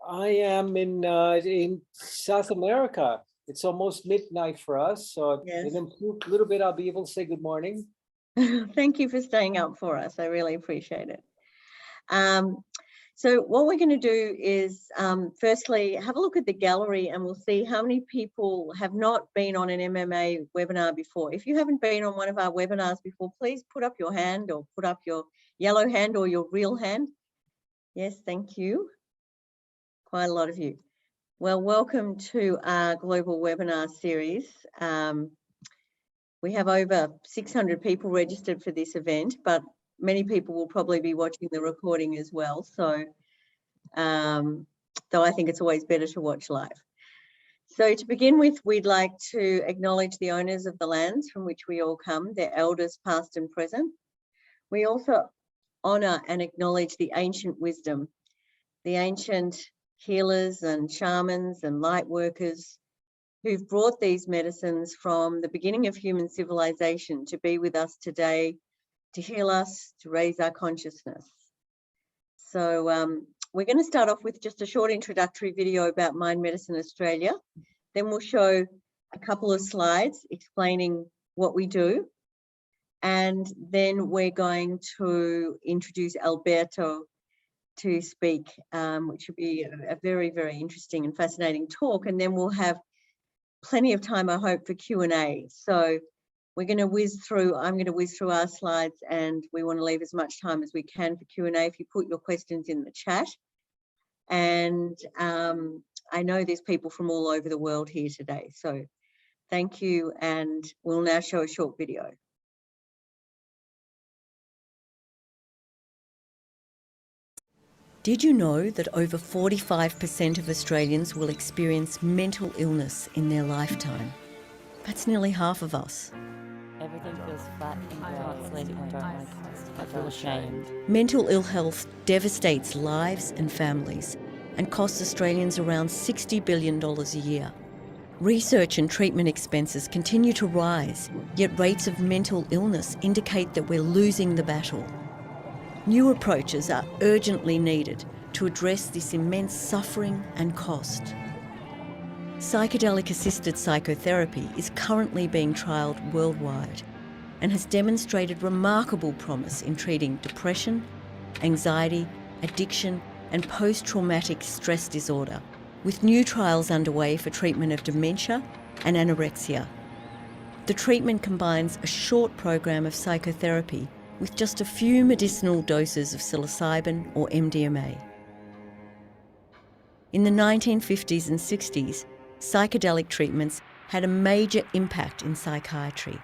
I am in South America. It's almost midnight for us, so Yes. in a little bit I'll be able to say good morning. Thank you for staying up for us. I really appreciate it. So what we're going to do is firstly have a look at the gallery, and we'll see how many people have not been on an MMA webinar before. If you haven't been on one of our webinars before, please put up your hand, or put up your yellow hand or your real hand. Yes, thank you. Quite a lot of you. Well, welcome to our global webinar series. We have over 600 people registered for this event, but many people will probably be watching the recording as well. So, though I think it's always better to watch live. So to begin with, we'd like to acknowledge the owners of the lands from which we all come, their elders past and present. We also honour and acknowledge the ancient wisdom, the ancient healers and shamans and light workers who've brought these medicines from the beginning of human civilization to be with us today, to heal us, to raise our consciousness. So we're going to start off with just a short introductory video about Mind Medicine Australia. Then we'll show a couple of slides explaining what we do. And then we're going to introduce Alberto to speak, which will be a very, very interesting and fascinating talk. And then we'll have plenty of time, I hope, for Q&A. So we're going to whiz through, I'm going to whiz through our slides, and we want to leave as much time as we can for Q&A if you put your questions in the chat. And I know there's people from all over the world here today. So thank you. And we'll now show a short video. Did you know that over 45% of Australians will experience mental illness in their lifetime? That's nearly half of us. Everything feels flat and dry. I feel ashamed. Mental ill health devastates lives and families and costs Australians around $60 billion a year. Research and treatment expenses continue to rise, yet rates of mental illness indicate that we're losing the battle. New approaches are urgently needed to address this immense suffering and cost. Psychedelic-assisted psychotherapy is currently being trialled worldwide and has demonstrated remarkable promise in treating depression, anxiety, addiction, and post-traumatic stress disorder, with new trials underway for treatment of dementia and anorexia. The treatment combines a short program of psychotherapy with just a few medicinal doses of psilocybin or MDMA. In the 1950s and 60s, psychedelic treatments had a major impact in psychiatry,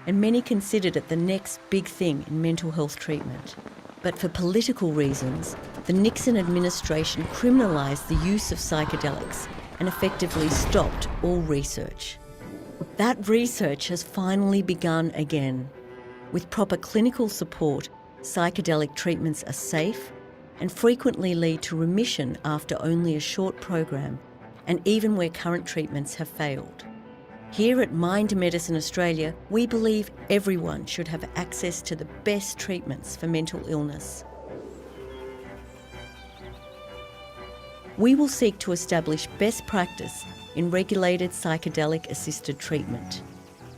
and many considered it the next big thing in mental health treatment. But for political reasons, the Nixon administration criminalised the use of psychedelics and effectively stopped all research. That research has finally begun again. With proper clinical support, psychedelic treatments are safe and frequently lead to remission after only a short program, and even where current treatments have failed. Here at Mind Medicine Australia, we believe everyone should have access to the best treatments for mental illness. We will seek to establish best practice in regulated psychedelic-assisted treatment.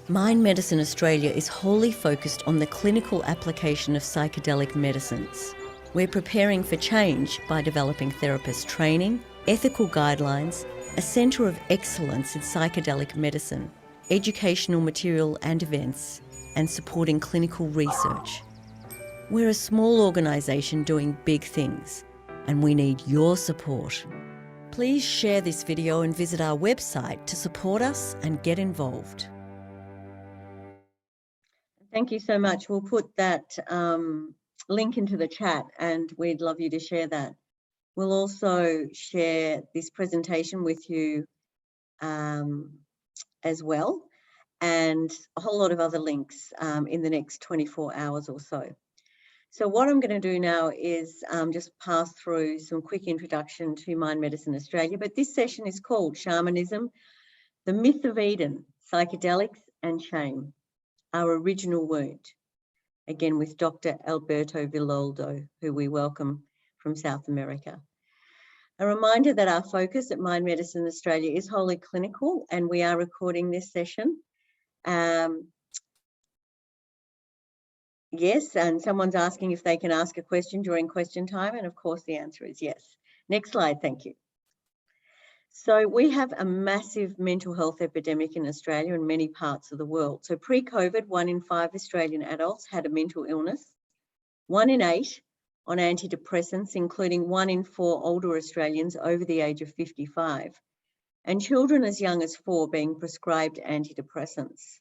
Mind Medicine Australia is wholly focused on the clinical application of psychedelic medicines. We're preparing for change by developing therapist training, ethical guidelines, a centre of excellence in psychedelic medicine, educational material and events, and supporting clinical research. We're a small organisation doing big things, and we need your support. Please share this video and visit our website to support us and get involved. Thank you so much. We'll put that link into the chat, and we'd love you to share that. We'll also share this presentation with you as well, and a whole lot of other links in the next 24 hours or so. So what I'm going to do now is just pass through some quick introduction to Mind Medicine Australia, but this session is called Shamanism, the Myth of Eden, Psychedelics and Shame, Our Original Wound, again with Dr. Alberto Villoldo, who we welcome from South America. A reminder that our focus at Mind Medicine Australia is wholly clinical, and we are recording this session. Yes, and someone's asking if they can ask a question during question time, and of course the answer is yes. Next slide, thank you. So we have a massive mental health epidemic in Australia and many parts of the world. So pre-COVID, 1 in 5 Australian adults had a mental illness, 1 in 8 on antidepressants, including 1 in 4 older Australians over the age of 55, and children as young as 4 being prescribed antidepressants.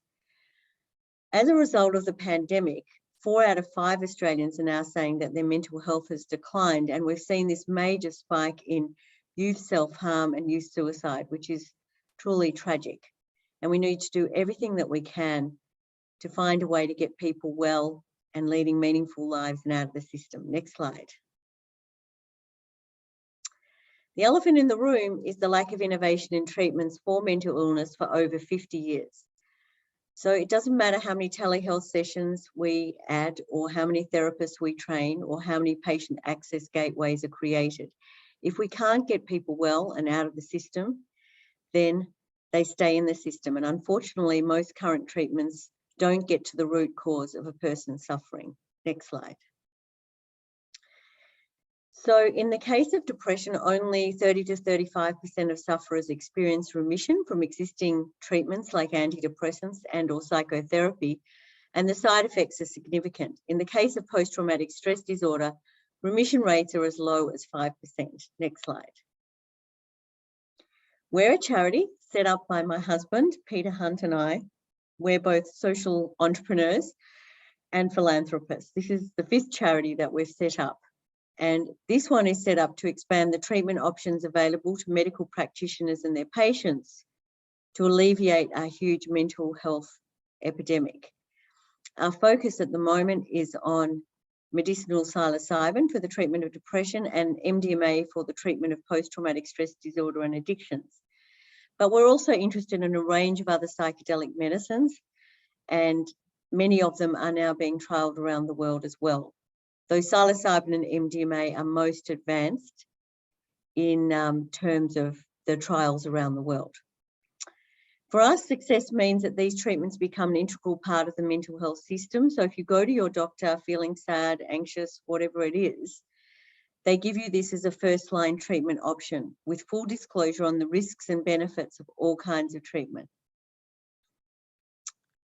As a result of the pandemic, 4 out of 5 Australians are now saying that their mental health has declined, and we've seen this major spike in youth self-harm and youth suicide, which is truly tragic. And we need to do everything that we can to find a way to get people well and leading meaningful lives and out of the system. Next slide. The elephant in the room is the lack of innovation in treatments for mental illness for over 50 years. So it doesn't matter how many telehealth sessions we add, or how many therapists we train, or how many patient access gateways are created. If we can't get people well and out of the system, then they stay in the system. And unfortunately, most current treatments don't get to the root cause of a person's suffering. Next slide. So in the case of depression, only 30 to 35% of sufferers experience remission from existing treatments like antidepressants and or psychotherapy, and the side effects are significant. In the case of post-traumatic stress disorder, remission rates are as low as 5%. Next slide. We're a charity set up by my husband, Peter Hunt, and I. We're both social entrepreneurs and philanthropists. This is the 5th charity that we've set up. And this one is set up to expand the treatment options available to medical practitioners and their patients to alleviate our huge mental health epidemic. Our focus at the moment is on medicinal psilocybin for the treatment of depression and MDMA for the treatment of post-traumatic stress disorder and addictions. But we're also interested in a range of other psychedelic medicines, and many of them are now being trialled around the world as well. Though psilocybin and MDMA are most advanced in terms of the trials around the world. For us, success means that these treatments become an integral part of the mental health system. So if you go to your doctor feeling sad, anxious, whatever it is, they give you this as a first-line treatment option with full disclosure on the risks and benefits of all kinds of treatment.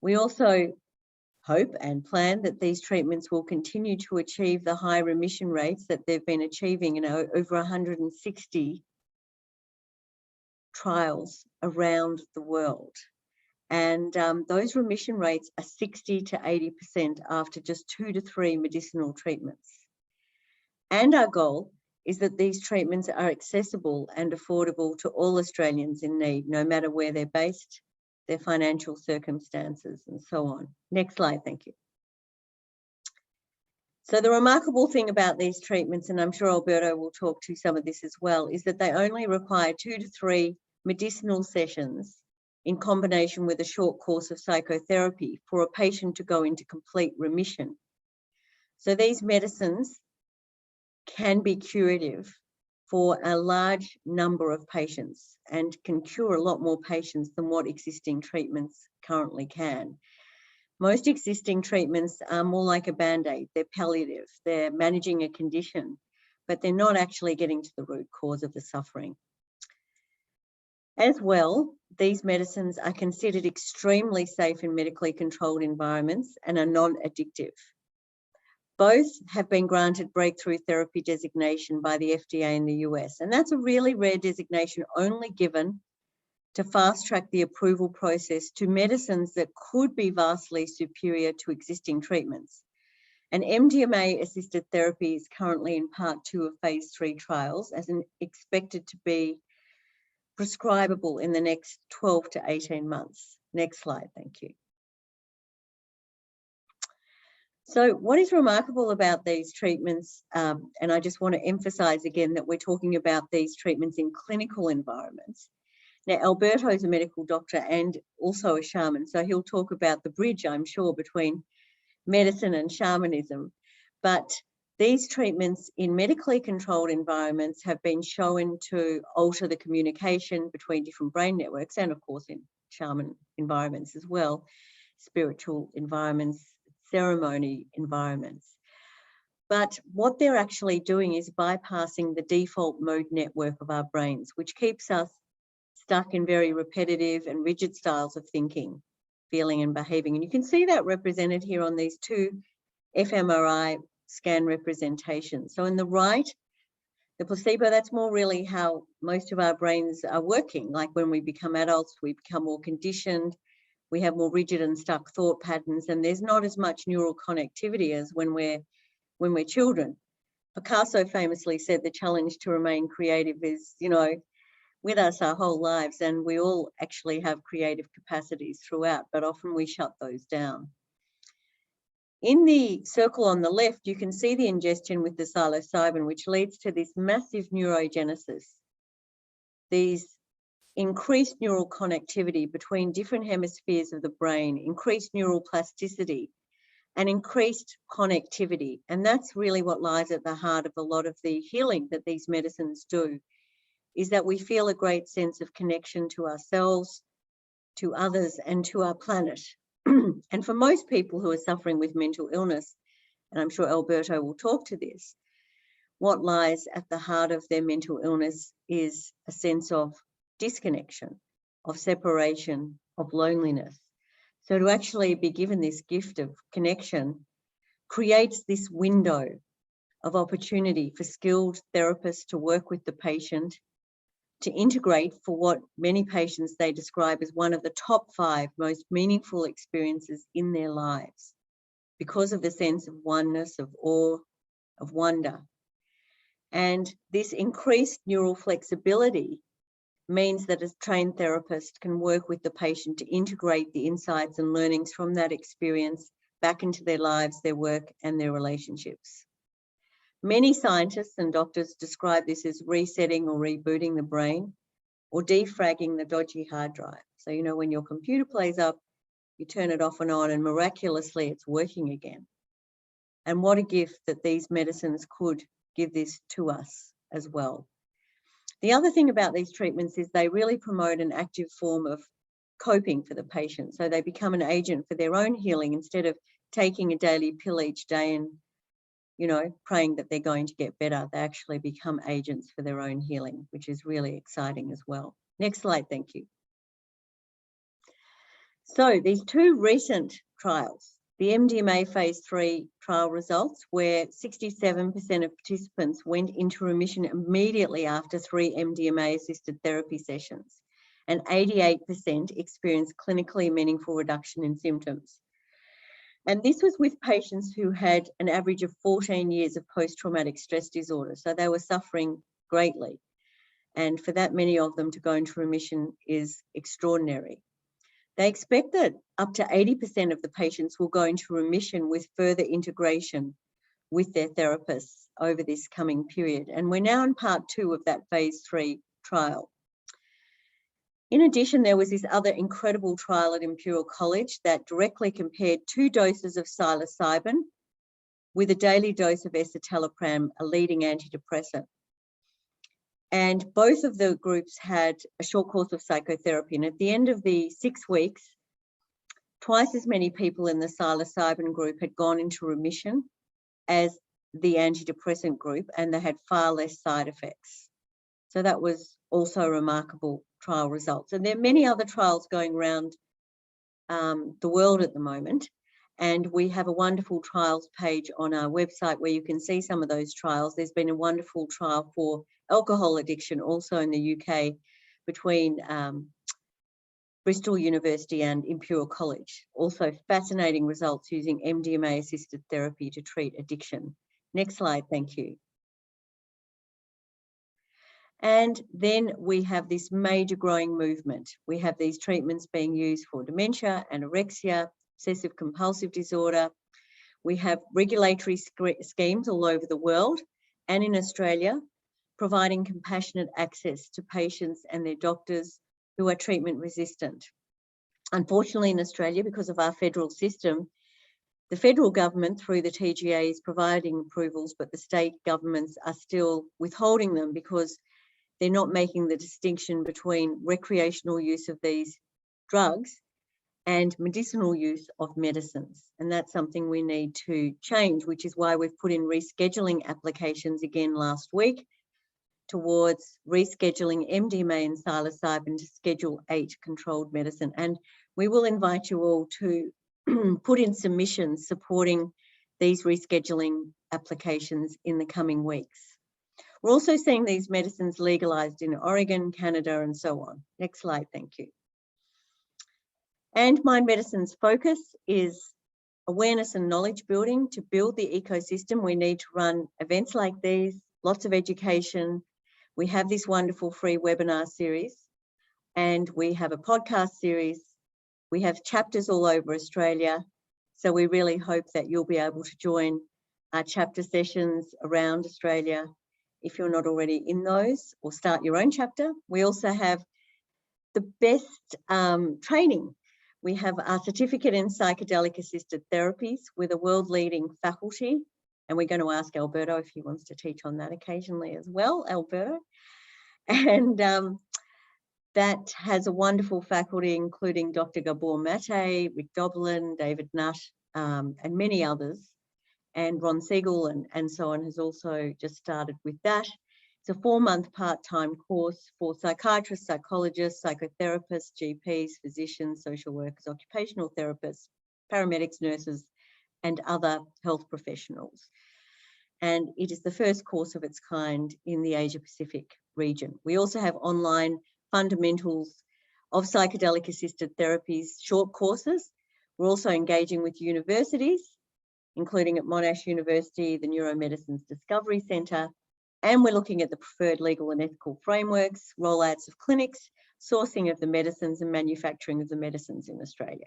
We also hope and plan that these treatments will continue to achieve the high remission rates that they've been achieving in over 160 trials around the world. And those remission rates are 60 to 80% after just 2 to 3 medicinal treatments. And our goal is that these treatments are accessible and affordable to all Australians in need, no matter where they're based, their financial circumstances, and so on. Next slide, thank you. So the remarkable thing about these treatments, and I'm sure Alberto will talk to some of this as well, is that they only require 2 to 3 medicinal sessions in combination with a short course of psychotherapy for a patient to go into complete remission. So these medicines can be curative for a large number of patients and can cure a lot more patients than what existing treatments currently can. Most existing treatments are more like a band-aid. They're palliative, they're managing a condition, but they're not actually getting to the root cause of the suffering. As well, these medicines are considered extremely safe in medically controlled environments and are non-addictive. Both have been granted breakthrough therapy designation by the FDA in the US, and that's a really rare designation only given to fast-track the approval process to medicines that could be vastly superior to existing treatments. And MDMA-assisted therapy is currently in part 2 of phase 3 trials, as expected to be prescribable in the next 12 to 18 months. Next slide, thank you. So what is remarkable about these treatments, and I just want to emphasize again that we're talking about these treatments in clinical environments. Now, Alberto is a medical doctor and also a shaman, so he'll talk about the bridge, I'm sure, between medicine and shamanism. But These treatments in medically controlled environments have been shown to alter the communication between different brain networks, and of course in shaman environments as well, spiritual environments, ceremony environments. But what they're actually doing is bypassing the default mode network of our brains, which keeps us stuck in very repetitive and rigid styles of thinking, feeling and behaving. And you can see that represented here on these two fMRI scan representations. So in the right, the placebo, that's more really how most of our brains are working. Like when we become adults, we become more conditioned, we have more rigid and stuck thought patterns, and there's not as much neural connectivity as when we're children. Picasso famously said the challenge to remain creative is, with us our whole lives, and we all actually have creative capacities throughout, but often we shut those down. In the circle on the left, you can see the ingestion with the psilocybin, which leads to this massive neurogenesis, these increased neural connectivity between different hemispheres of the brain, increased neural plasticity, and increased connectivity. And that's really what lies at the heart of a lot of the healing that these medicines do, is that we feel a great sense of connection to ourselves, to others, and to our planet. And for most people who are suffering with mental illness, and I'm sure Alberto will talk to this, what lies at the heart of their mental illness is a sense of disconnection, of separation, of loneliness. So to actually be given this gift of connection creates this window of opportunity for skilled therapists to work with the patient, to integrate for what many patients they describe as one of the top 5 most meaningful experiences in their lives, because of the sense of oneness, of awe, of wonder. And this increased neural flexibility means that a trained therapist can work with the patient to integrate the insights and learnings from that experience back into their lives, their work, and their relationships. Many scientists and doctors describe this as resetting or rebooting the brain, or defragging the dodgy hard drive. So, when your computer plays up, you turn it off and on, and miraculously it's working again. And what a gift that these medicines could give this to us as well. The other thing about these treatments is they really promote an active form of coping for the patient. So they become an agent for their own healing instead of taking a daily pill each day and praying that they're going to get better. They actually become agents for their own healing, which is really exciting as well. Next slide, thank you. So these 2 recent trials, the MDMA phase 3 trial results, where 67% of participants went into remission immediately after 3 MDMA-assisted therapy sessions, and 88% experienced clinically meaningful reduction in symptoms. And this was with patients who had an average of 14 years of post-traumatic stress disorder. So they were suffering greatly. And for that many of them to go into remission is extraordinary. They expect that up to 80% of the patients will go into remission with further integration with their therapists over this coming period. And we're now in part 2 of that phase 3 trial. In addition, there was this other incredible trial at Imperial College that directly compared 2 doses of psilocybin with a daily dose of escitalopram, a leading antidepressant. And both of the groups had a short course of psychotherapy. And at the end of the 6 weeks, twice as many people in the psilocybin group had gone into remission as the antidepressant group, and they had far less side effects. So that was also remarkable trial results. And there are many other trials going around the world at the moment. And we have a wonderful trials page on our website where you can see some of those trials. There's been a wonderful trial for alcohol addiction also in the UK between Bristol University and Imperial College. Also fascinating results using MDMA-assisted therapy to treat addiction. Next slide, thank you. And then we have this major growing movement. We have these treatments being used for dementia, anorexia, obsessive compulsive disorder. We have regulatory schemes all over the world and in Australia, providing compassionate access to patients and their doctors who are treatment resistant. Unfortunately in Australia, because of our federal system, The federal government through the TGA is providing approvals, but the state governments are still withholding them because they're not making the distinction between recreational use of these drugs and medicinal use of medicines. And that's something we need to change, which is why we've put in rescheduling applications again last week towards rescheduling MDMA and psilocybin to Schedule 8 controlled medicine. And we will invite you all to put in submissions supporting these rescheduling applications in the coming weeks. We're also seeing these medicines legalized in Oregon, Canada, and so on. Next slide, thank you. And Mind Medicine's focus is awareness and knowledge building. To build the ecosystem, we need to run events like these, lots of education. We have this wonderful free webinar series, and we have a podcast series. We have chapters all over Australia. So we really hope that you'll be able to join our chapter sessions around Australia if you're not already in those, or start your own chapter. We also have the best training. We have our certificate in psychedelic assisted therapies with a world leading faculty. And we're going to ask Alberto if he wants to teach on that occasionally as well, Alberto. And that has a wonderful faculty, including Dr. Gabor Mate, Rick Doblin, David Nutt, and many others. And Ron Siegel and so on has also just started with that. It's a 4-month part-time course for psychiatrists, psychologists, psychotherapists, GPs, physicians, social workers, occupational therapists, paramedics, nurses, and other health professionals. And it is the first course of its kind in the Asia Pacific region. We also have online fundamentals of psychedelic assisted therapies, short courses. We're also engaging with universities, including at Monash University, the Neuromedicine's Discovery Centre, and we're looking at the preferred legal and ethical frameworks, rollouts of clinics, sourcing of the medicines and manufacturing of the medicines in Australia.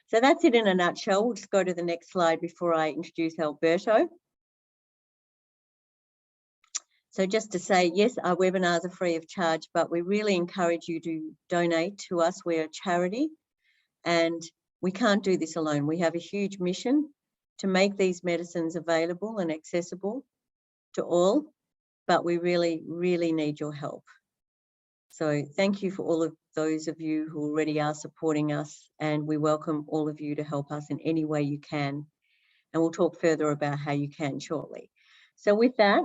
So that's it in a nutshell. We'll just go to the next slide before I introduce Alberto. So just to say, yes, our webinars are free of charge, but we really encourage you to donate to us. We're a charity and we can't do this alone. We have a huge mission to make these medicines available and accessible to all, but we really, really need your help. So thank you for all of those of you who already are supporting us, and we welcome all of you to help us in any way you can. And we'll talk further about how you can shortly. So with that,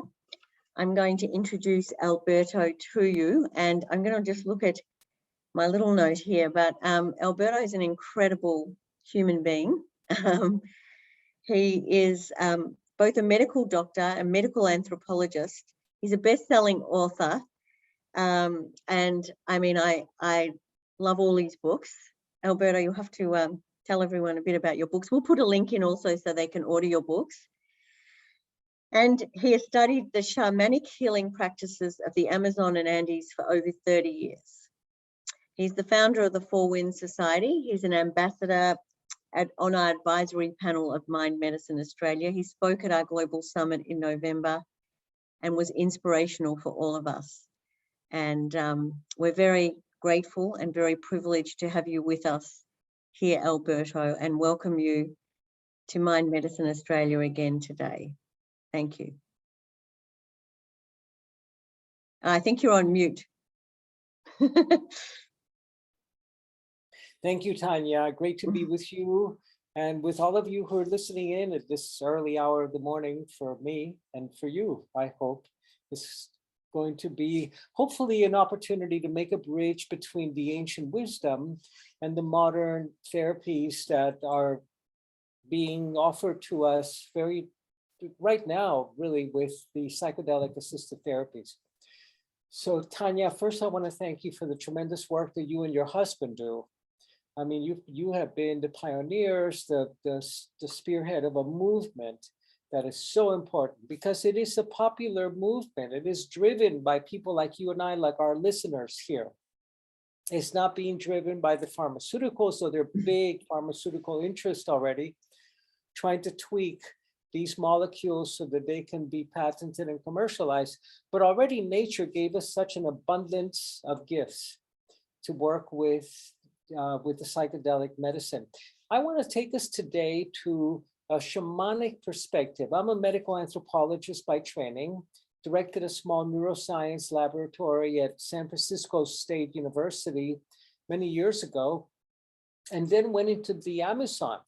I'm going to introduce Alberto to you, and I'm going to just look at my little note here, but Alberto is an incredible human being. He is both a medical doctor and medical anthropologist. He's a best-selling author. And I mean, I love all his books. Alberto, you'll have to tell everyone a bit about your books. We'll put a link in also so they can order your books. And he has studied the shamanic healing practices of the Amazon and Andes for over 30 years. He's the founder of the Four Winds Society. He's an ambassador on our advisory panel of Mind Medicine Australia. He spoke at our global summit in November and was inspirational for all of us. And we're very grateful and very privileged to have you with us here, Alberto, and welcome you to Mind Medicine Australia again today. Thank you. I think you're on mute. Thank you, Tanya. Great to be with you and with all of you who are listening in at this early hour of the morning for me and for you. I hope this is going to be hopefully an opportunity to make a bridge between the ancient wisdom and the modern therapies that are being offered to us right now, really, with the psychedelic assisted therapies. So Tanya, first I want to thank you for the tremendous work that you and your husband do. I mean, you have been the pioneers, the spearhead of a movement that is so important because it is a popular movement. It is driven by people like you and I, like our listeners here. It's not being driven by the pharmaceuticals, so they're big pharmaceutical interest already, trying to tweak these molecules so that they can be patented and commercialized. But already nature gave us such an abundance of gifts to work with the psychedelic medicine. I want to take us today to a shamanic perspective. I'm a medical anthropologist by training, directed a small neuroscience laboratory at San Francisco State University many years ago, and then went into the Amazon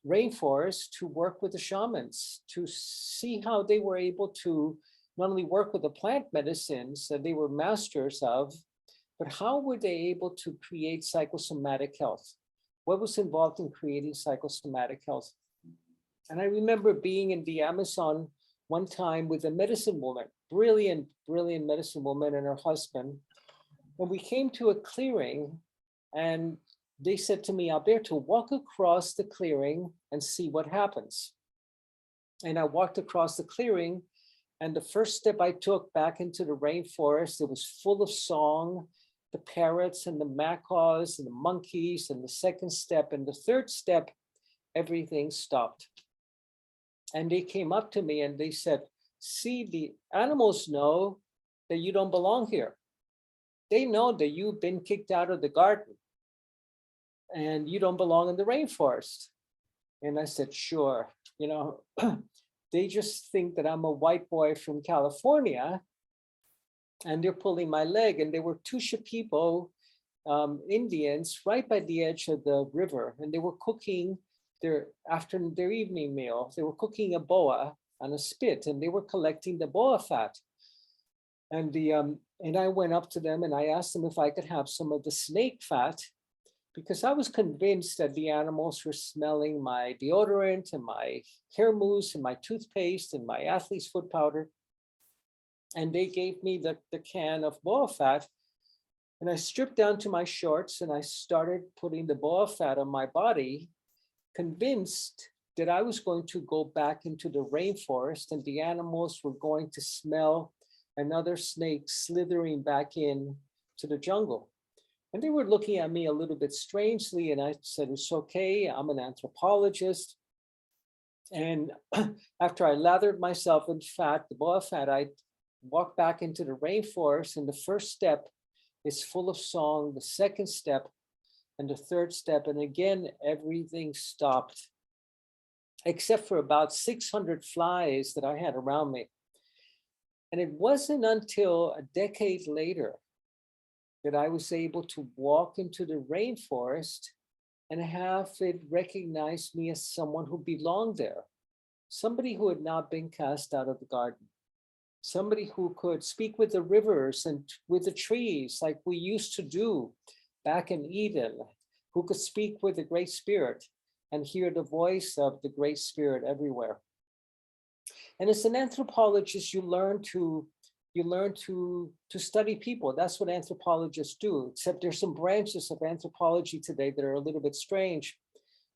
rainforest to work with the shamans, to see how they were able to not only work with the plant medicines that they were masters of, but how were they able to create psychosomatic health? What was involved in creating psychosomatic health? And I remember being in the Amazon one time with a medicine woman, brilliant medicine woman and her husband. And we came to a clearing and they said to me, Alberto, walk across the clearing and see what happens. And I walked across the clearing, and the first step I took back into the rainforest, it was full of song, the parrots and the macaws and the monkeys, and the second step and the third step, everything stopped. And they came up to me and they said, see, the animals know that you don't belong here. They know that you've been kicked out of the garden and you don't belong in the rainforest. And I said, sure, they just think that I'm a white boy from California and they're pulling my leg. And there were two Shipibo Indians right by the edge of the river, and they were cooking their evening meal. They were cooking a boa on a spit, and they were collecting the boa fat. And I went up to them and I asked them if I could have some of the snake fat, because I was convinced that the animals were smelling my deodorant and my hair mousse and my toothpaste and my athlete's foot powder. And they gave me the can of boa fat, and I stripped down to my shorts and I started putting the boa fat on my body, convinced that I was going to go back into the rainforest and the animals were going to smell another snake slithering back in to the jungle. And they were looking at me a little bit strangely, and I said, it's okay, I'm an anthropologist. And after I lathered myself in fat, the boa fat, I walked back into the rainforest, and the first step is full of song, the second step and the third step, and again, everything stopped, except for about 600 flies that I had around me. And it wasn't until a decade later that I was able to walk into the rainforest and have it recognize me as someone who belonged there, somebody who had not been cast out of the garden, somebody who could speak with the rivers and with the trees like we used to do back in Eden, who could speak with the Great Spirit and hear the voice of the Great Spirit everywhere. And as an anthropologist, you learn to study people. That's what anthropologists do, except there's some branches of anthropology today that are a little bit strange.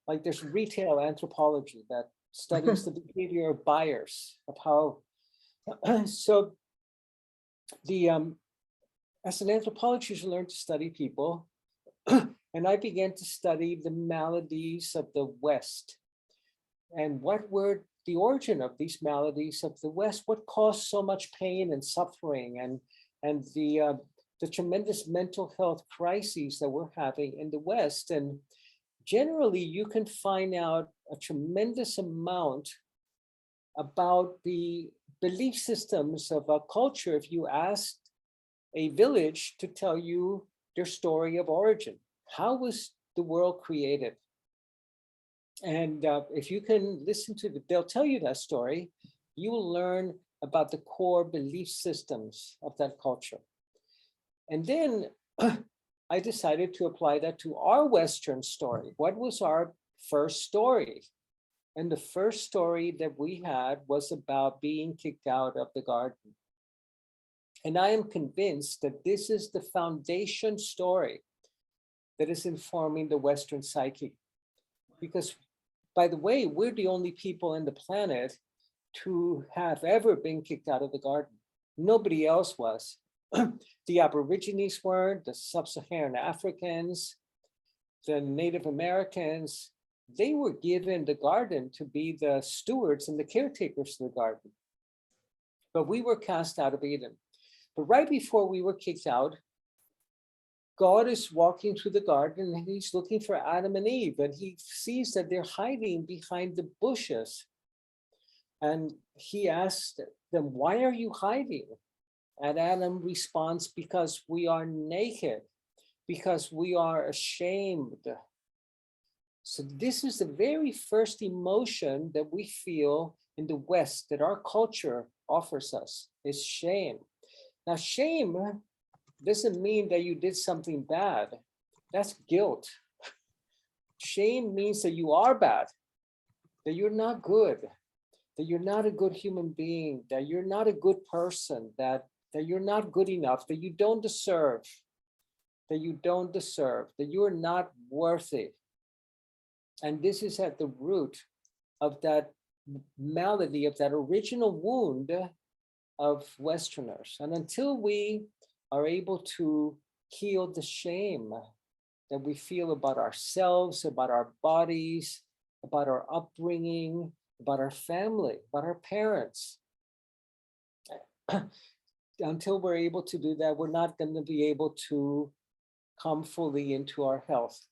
Like there's retail anthropology that studies the behavior of buyers, of how, so as an anthropologist, you learn to study people. And I began to study the maladies of the West. And what were the origin of these maladies of the West? What caused so much pain and suffering, and the tremendous mental health crises that we're having in the West? And generally, you can find out a tremendous amount about the belief systems of a culture if you asked a village to tell you their story of origin. How was the world created? And if you can listen to they'll tell you that story, you will learn about the core belief systems of that culture. And then I decided to apply that to our Western story. What was our first story? And the first story that we had was about being kicked out of the garden. And I am convinced that this is the foundation story that is informing the Western psyche. Because, by the way, we're the only people in the planet to have ever been kicked out of the garden. Nobody else was. The Aborigines weren't, the Sub-Saharan Africans, the Native Americans, they were given the garden to be the stewards and the caretakers of the garden. But we were cast out of Eden. But right before we were kicked out, God is walking through the garden and he's looking for Adam and Eve, and he sees that they're hiding behind the bushes. And he asked them, why are you hiding? And Adam responds, because we are naked, because we are ashamed. So this is the very first emotion that we feel in the West, that our culture offers us, is shame. Now, shame doesn't mean that you did something bad. That's guilt. Shame means that you are bad, that you're not good, that you're not a good human being, that you're not a good person, that you're not good enough, that you don't deserve, that you're not worthy. And this is at the root of that malady, of that original wound of Westerners. And until we are able to heal the shame that we feel about ourselves, about our bodies, about our upbringing, about our family, about our parents, until we're able to do that, we're not going to be able to come fully into our health.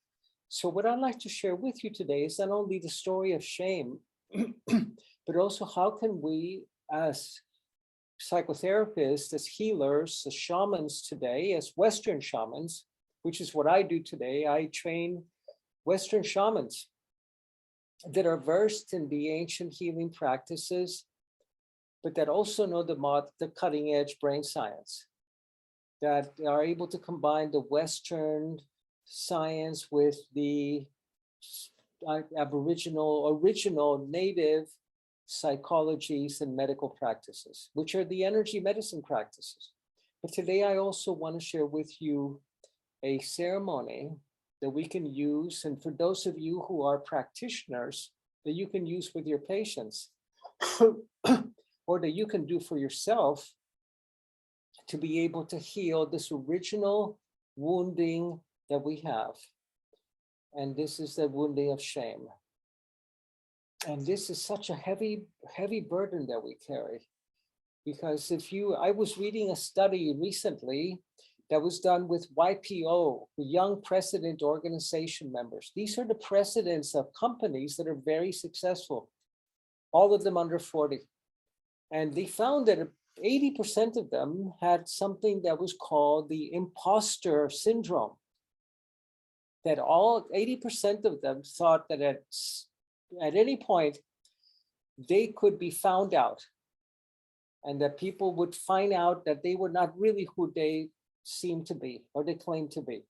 So what I'd like to share with you today is not only the story of shame, but also how can we, as psychotherapists, as healers, as shamans today, as Western shamans, which is what I do today. I train Western shamans that are versed in the ancient healing practices, but that also know the cutting edge brain science, that are able to combine the Western science with the original native psychologies and medical practices, which are the energy medicine practices. But today I also want to share with you a ceremony that we can use, and for those of you who are practitioners, that you can use with your patients, or that you can do for yourself to be able to heal this original wounding that we have. And this is the wounding of shame. And this is such a heavy burden that we carry. Because I was reading a study recently that was done with YPO, the Young President Organization members. These are the presidents of companies that are very successful, all of them under 40. And they found that 80% of them had something that was called the imposter syndrome. That 80% of them thought that at any point they could be found out, and that people would find out that they were not really who they seemed to be or they claimed to be.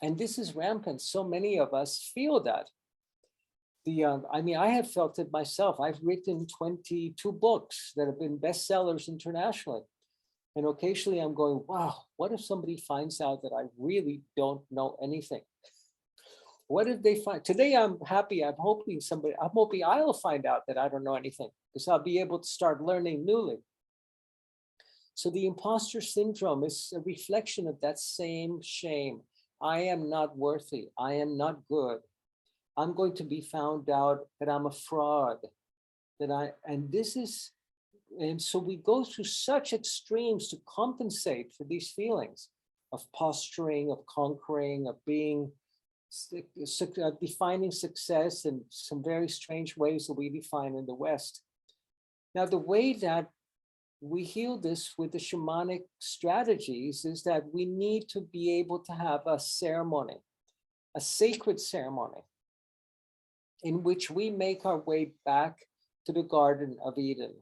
And this is rampant. So many of us feel that. I have felt it myself. I've written 22 books that have been bestsellers internationally. And occasionally I'm going, wow, what if somebody finds out that I really don't know anything? What if they find, today I'm happy, I'm hoping I'll find out that I don't know anything, because I'll be able to start learning newly. So the imposter syndrome is a reflection of that same shame. I am not worthy, I am not good. I'm going to be found out that I'm a fraud, and so we go through such extremes to compensate for these feelings of posturing, of conquering, of being, defining success in some very strange ways that we define in the West. Now, the way that we heal this with the shamanic strategies is that we need to be able to have a ceremony, a sacred ceremony, in which we make our way back to the Garden of Eden.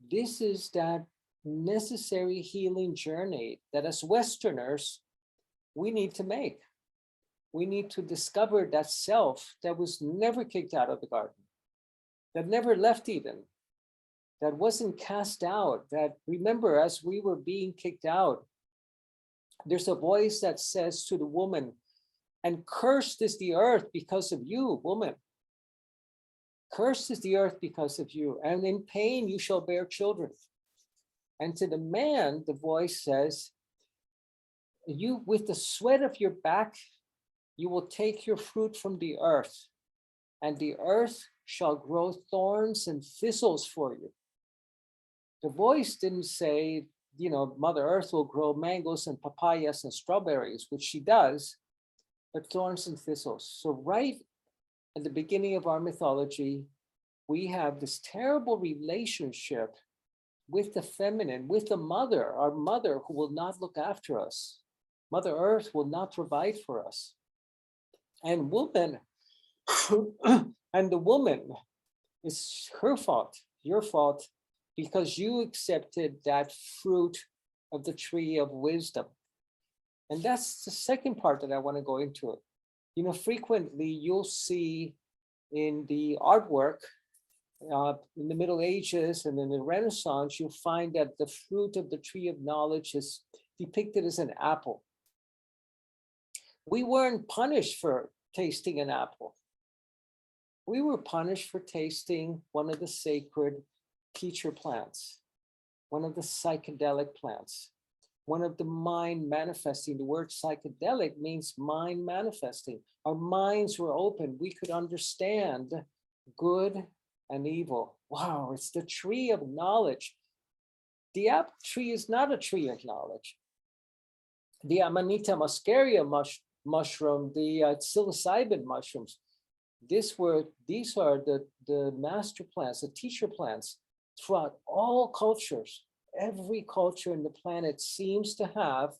This is that necessary healing journey that as Westerners, we need to make. We need to discover that self that was never kicked out of the garden, that never left Eden, that wasn't cast out, that, remember, as we were being kicked out, there's a voice that says to the woman, and cursed is the earth because of you, woman. Cursed is the earth because of you, and in pain you shall bear children. And to the man, the voice says, you, with the sweat of your back, you will take your fruit from the earth, and the earth shall grow thorns and thistles for you. The voice didn't say Mother Earth will grow mangoes and papayas and strawberries, which she does, but thorns and thistles. So right at the beginning of our mythology, we have this terrible relationship with the feminine, with the mother, our mother who will not look after us. Mother Earth will not provide for us. And woman, and the woman, is her fault, your fault, because you accepted that fruit of the tree of wisdom. And that's the second part that I want to go into. Frequently you'll see in the artwork in the Middle Ages and in the Renaissance, you'll find that the fruit of the tree of knowledge is depicted as an apple. We weren't punished for tasting an apple. We were punished for tasting one of the sacred teacher plants, one of the psychedelic plants, one of the mind manifesting. The word psychedelic means mind manifesting. Our minds were open. We could understand good and evil. Wow, it's the tree of knowledge. The apple tree is not a tree of knowledge. The Amanita muscaria mushroom, the psilocybin mushrooms, these are the master plants, the teacher plants throughout all cultures. Every culture in the planet seems to have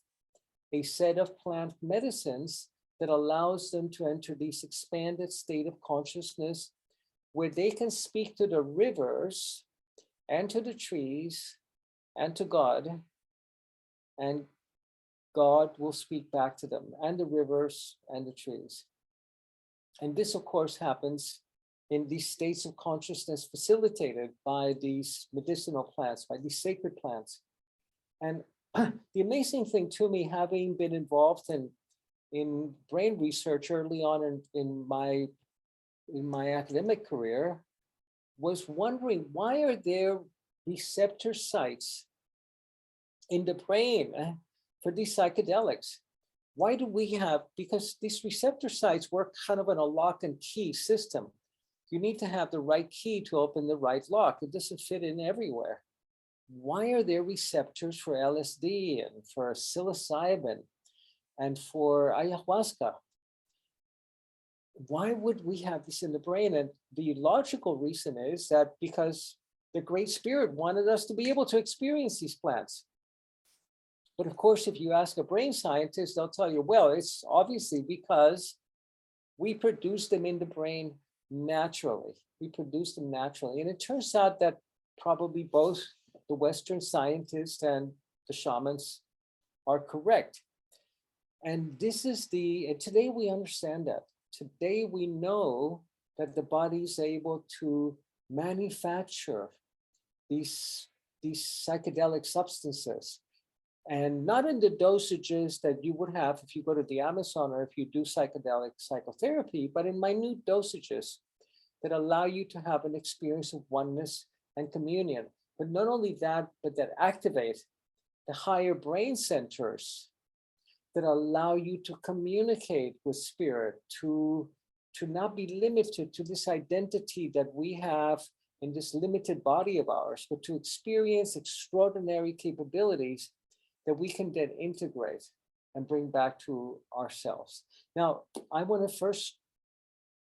a set of plant medicines that allows them to enter this expanded state of consciousness where they can speak to the rivers and to the trees and to God, and God will speak back to them, and the rivers and the trees. And this, of course, happens in these states of consciousness facilitated by these medicinal plants, by these sacred plants. And the amazing thing to me, having been involved in brain research early on in my academic career, was wondering, why are there receptor sites in the brain for these psychedelics? Why do we have, because these receptor sites work kind of on a lock and key system. You need to have the right key to open the right lock. It doesn't fit in everywhere. Why are there receptors for LSD and for psilocybin and for ayahuasca? Why would we have this in the brain? And the logical reason is that because the Great Spirit wanted us to be able to experience these plants. But of course, if you ask a brain scientist, they'll tell you, well, it's obviously because we produce them in the brain naturally. We produce them naturally. And it turns out that probably both the Western scientists and the shamans are correct. And this is today we understand that. Today we know that the body is able to manufacture these psychedelic substances, and not in the dosages that you would have if you go to the Amazon or if you do psychedelic psychotherapy, but in minute dosages that allow you to have an experience of oneness and communion. But not only that, but that activate the higher brain centers that allow you to communicate with spirit, to not be limited to this identity that we have in this limited body of ours, but to experience extraordinary capabilities that we can then integrate and bring back to ourselves. Now, I want to first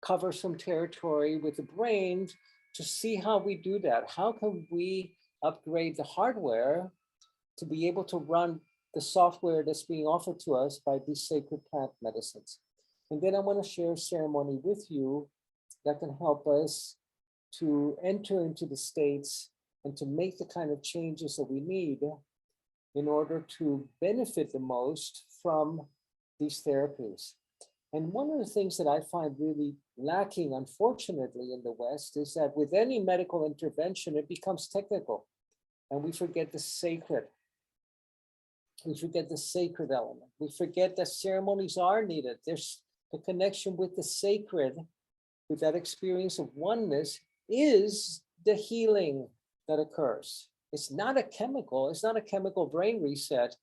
cover some territory with the brain to see how we do that. How can we upgrade the hardware to be able to run the software that's being offered to us by these sacred plant medicines? And then I want to share a ceremony with you that can help us to enter into the states and to make the kind of changes that we need in order to benefit the most from these therapies. And one of the things that I find really lacking, unfortunately, in the West is that with any medical intervention, it becomes technical and we forget the sacred. We forget the sacred element. We forget that ceremonies are needed. There's the connection with the sacred, with that experience of oneness, is the healing that occurs. It's not a chemical brain reset.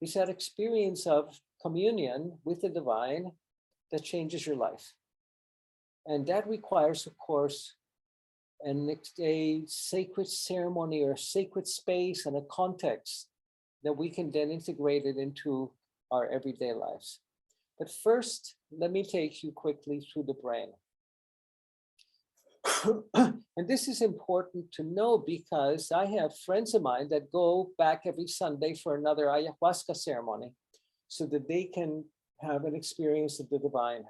It's that experience of communion with the divine that changes your life. And that requires, of course, a sacred ceremony or sacred space and a context that we can then integrate it into our everyday lives. But first, let me take you quickly through the brain. And this is important to know because I have friends of mine that go back every Sunday for another ayahuasca ceremony so that they can have an experience of the divine.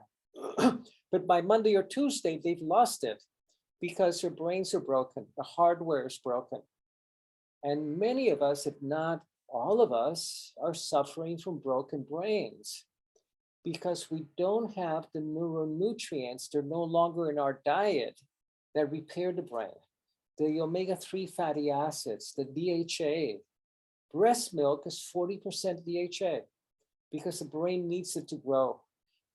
But by Monday or Tuesday, they've lost it because their brains are broken, the hardware is broken. And many of us, if not all of us, are suffering from broken brains because we don't have the neuronutrients, they're no longer in our diet, that repair the brain. The omega-3 fatty acids, the DHA. Breast milk is 40% DHA because the brain needs it to grow.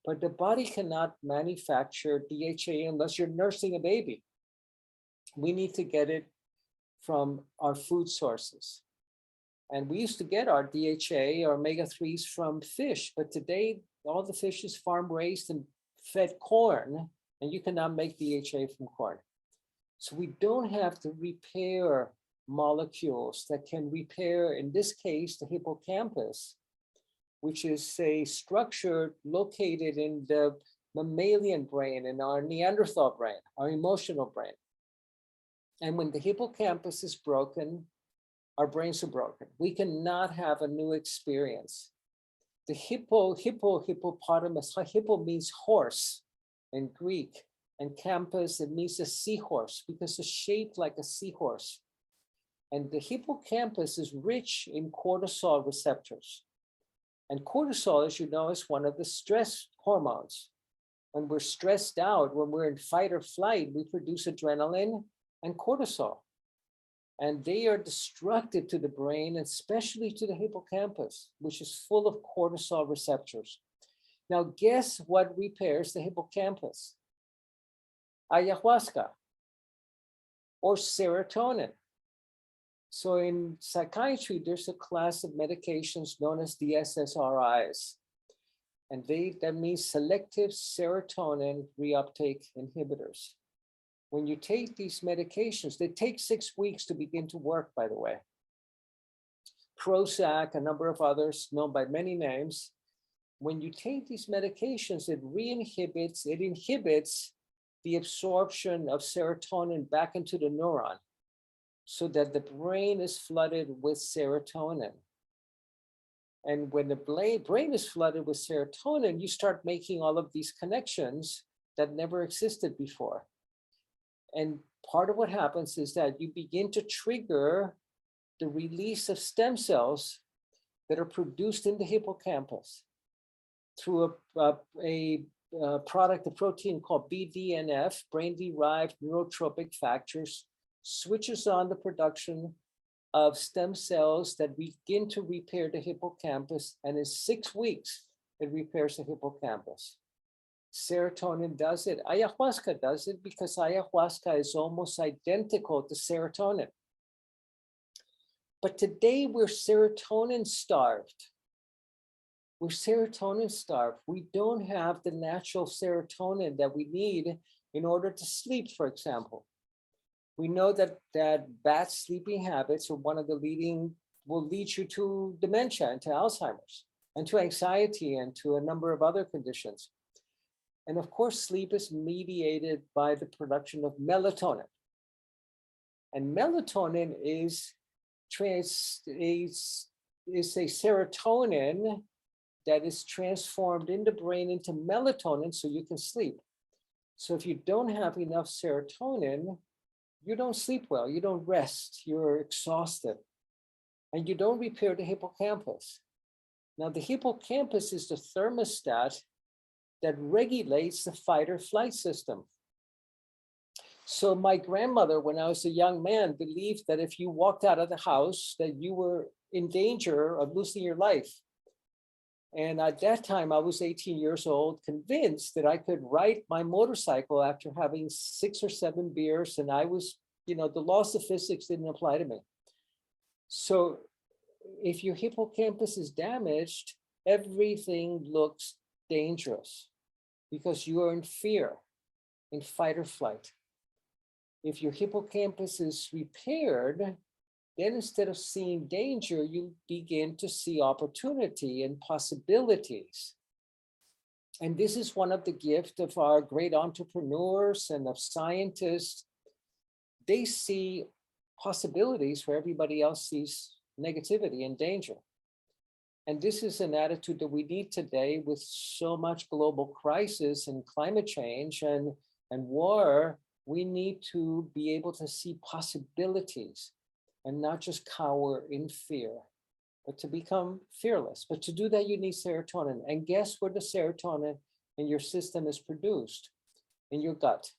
But the body cannot manufacture DHA unless you're nursing a baby. We need to get it from our food sources. And we used to get our DHA, our omega-3s from fish, but today all the fish is farm raised and fed corn, and you cannot make DHA from corn. So we don't have to repair molecules that can repair, in this case, the hippocampus, which is a structure located in the mammalian brain, in our Neanderthal brain, our emotional brain. And when the hippocampus is broken, our brains are broken. We cannot have a new experience. The hippopotamus, hippo means horse in Greek, and campus, it means a seahorse because it's shaped like a seahorse. And the hippocampus is rich in cortisol receptors. And cortisol, as you know, is one of the stress hormones. When we're stressed out, when we're in fight or flight, we produce adrenaline and cortisol. And they are destructive to the brain, especially to the hippocampus, which is full of cortisol receptors. Now, guess what repairs the hippocampus? Ayahuasca or serotonin. So in psychiatry, there's a class of medications known as the SSRIs. And that means selective serotonin reuptake inhibitors. When you take these medications, they take 6 weeks to begin to work, by the way. Prozac, a number of others known by many names. When you take these medications, it inhibits the absorption of serotonin back into the neuron so that the brain is flooded with serotonin. And when the brain is flooded with serotonin, you start making all of these connections that never existed before. And part of what happens is that you begin to trigger the release of stem cells that are produced in the hippocampus through a product, a protein called BDNF, brain-derived neurotropic factors, switches on the production of stem cells that begin to repair the hippocampus, and in 6 weeks, it repairs the hippocampus. Serotonin does it. Ayahuasca does it because ayahuasca is almost identical to serotonin. But today we're serotonin starved. We're serotonin starved. We don't have the natural serotonin that we need in order to sleep, for example. We know that bad sleeping habits are one of the will lead you to dementia and to Alzheimer's and to anxiety and to a number of other conditions. And of course, sleep is mediated by the production of melatonin. And melatonin is a serotonin that is transformed in the brain into melatonin so you can sleep. So if you don't have enough serotonin, you don't sleep well, you don't rest, you're exhausted, and you don't repair the hippocampus. Now, the hippocampus is the thermostat that regulates the fight or flight system. So my grandmother, when I was a young man, believed that if you walked out of the house, that you were in danger of losing your life. And at that time, I was 18 years old, convinced that I could ride my motorcycle after having 6 or 7 beers. And I was, the laws of physics didn't apply to me. So if your hippocampus is damaged, everything looks dangerous because you are in fear, in fight or flight. If your hippocampus is repaired, then instead of seeing danger, you begin to see opportunity and possibilities. And this is one of the gifts of our great entrepreneurs and of scientists. They see possibilities where everybody else sees negativity and danger. And this is an attitude that we need today with so much global crisis and climate change and war. We need to be able to see possibilities and not just cower in fear, but to become fearless. But to do that, you need serotonin. And guess where the serotonin in your system is produced? In your gut.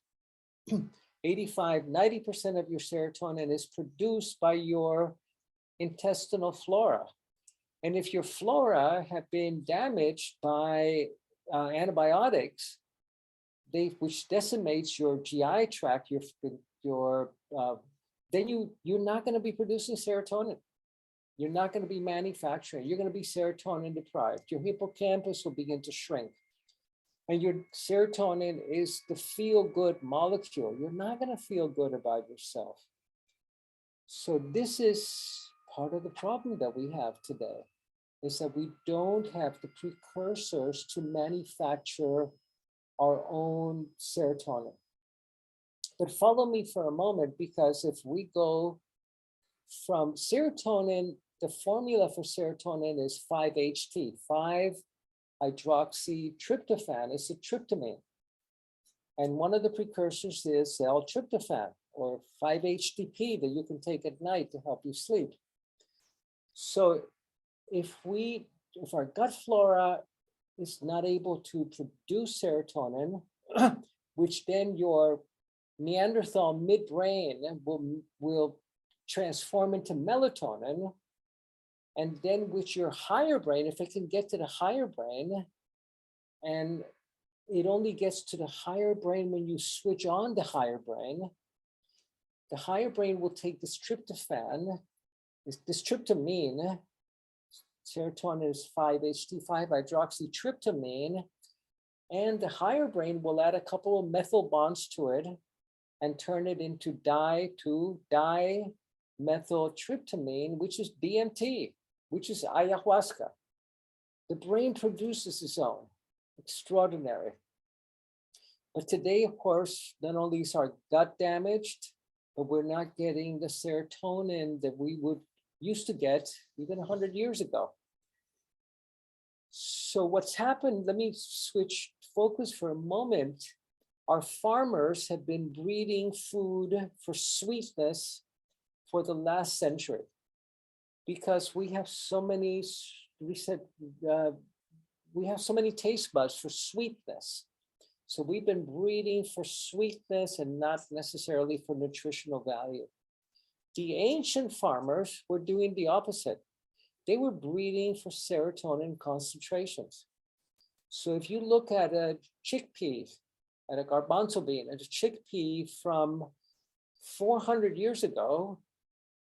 85, 90% of your serotonin is produced by your intestinal flora. And if your flora have been damaged by antibiotics, which decimates your GI tract, then you're not going to be producing serotonin. You're not going to be manufacturing. You're going to be serotonin deprived. Your hippocampus will begin to shrink. And your serotonin is the feel-good molecule. You're not going to feel good about yourself. So this is part of the problem that we have today, is that we don't have the precursors to manufacture our own serotonin. But follow me for a moment, because if we go from serotonin, the formula for serotonin is 5-HT, 5-hydroxytryptophan is a tryptamine. And one of the precursors is L-tryptophan, or 5-HTP, that you can take at night to help you sleep. So if our gut flora is not able to produce serotonin, which then your Neanderthal midbrain will transform into melatonin, and then with your higher brain, if it can get to the higher brain, and it only gets to the higher brain when you switch on the higher brain will take this tryptophan, this tryptamine, serotonin is 5-HT, 5-hydroxytryptamine, and the higher brain will add a couple of methyl bonds to it and turn it into dimethyltryptamine, which is DMT, which is ayahuasca. The brain produces its own. Extraordinary. But today, of course, not only is our gut damaged, but we're not getting the serotonin that we would used to get even 100 years ago. So what's happened, let me switch focus for a moment. Our farmers have been breeding food for sweetness for the last century, because we have so many, we have so many taste buds for sweetness. So we've been breeding for sweetness and not necessarily for nutritional value. The ancient farmers were doing the opposite. They were breeding for serotonin concentrations. So if you look at a chickpea, at a garbanzo bean, at a chickpea from 400 years ago,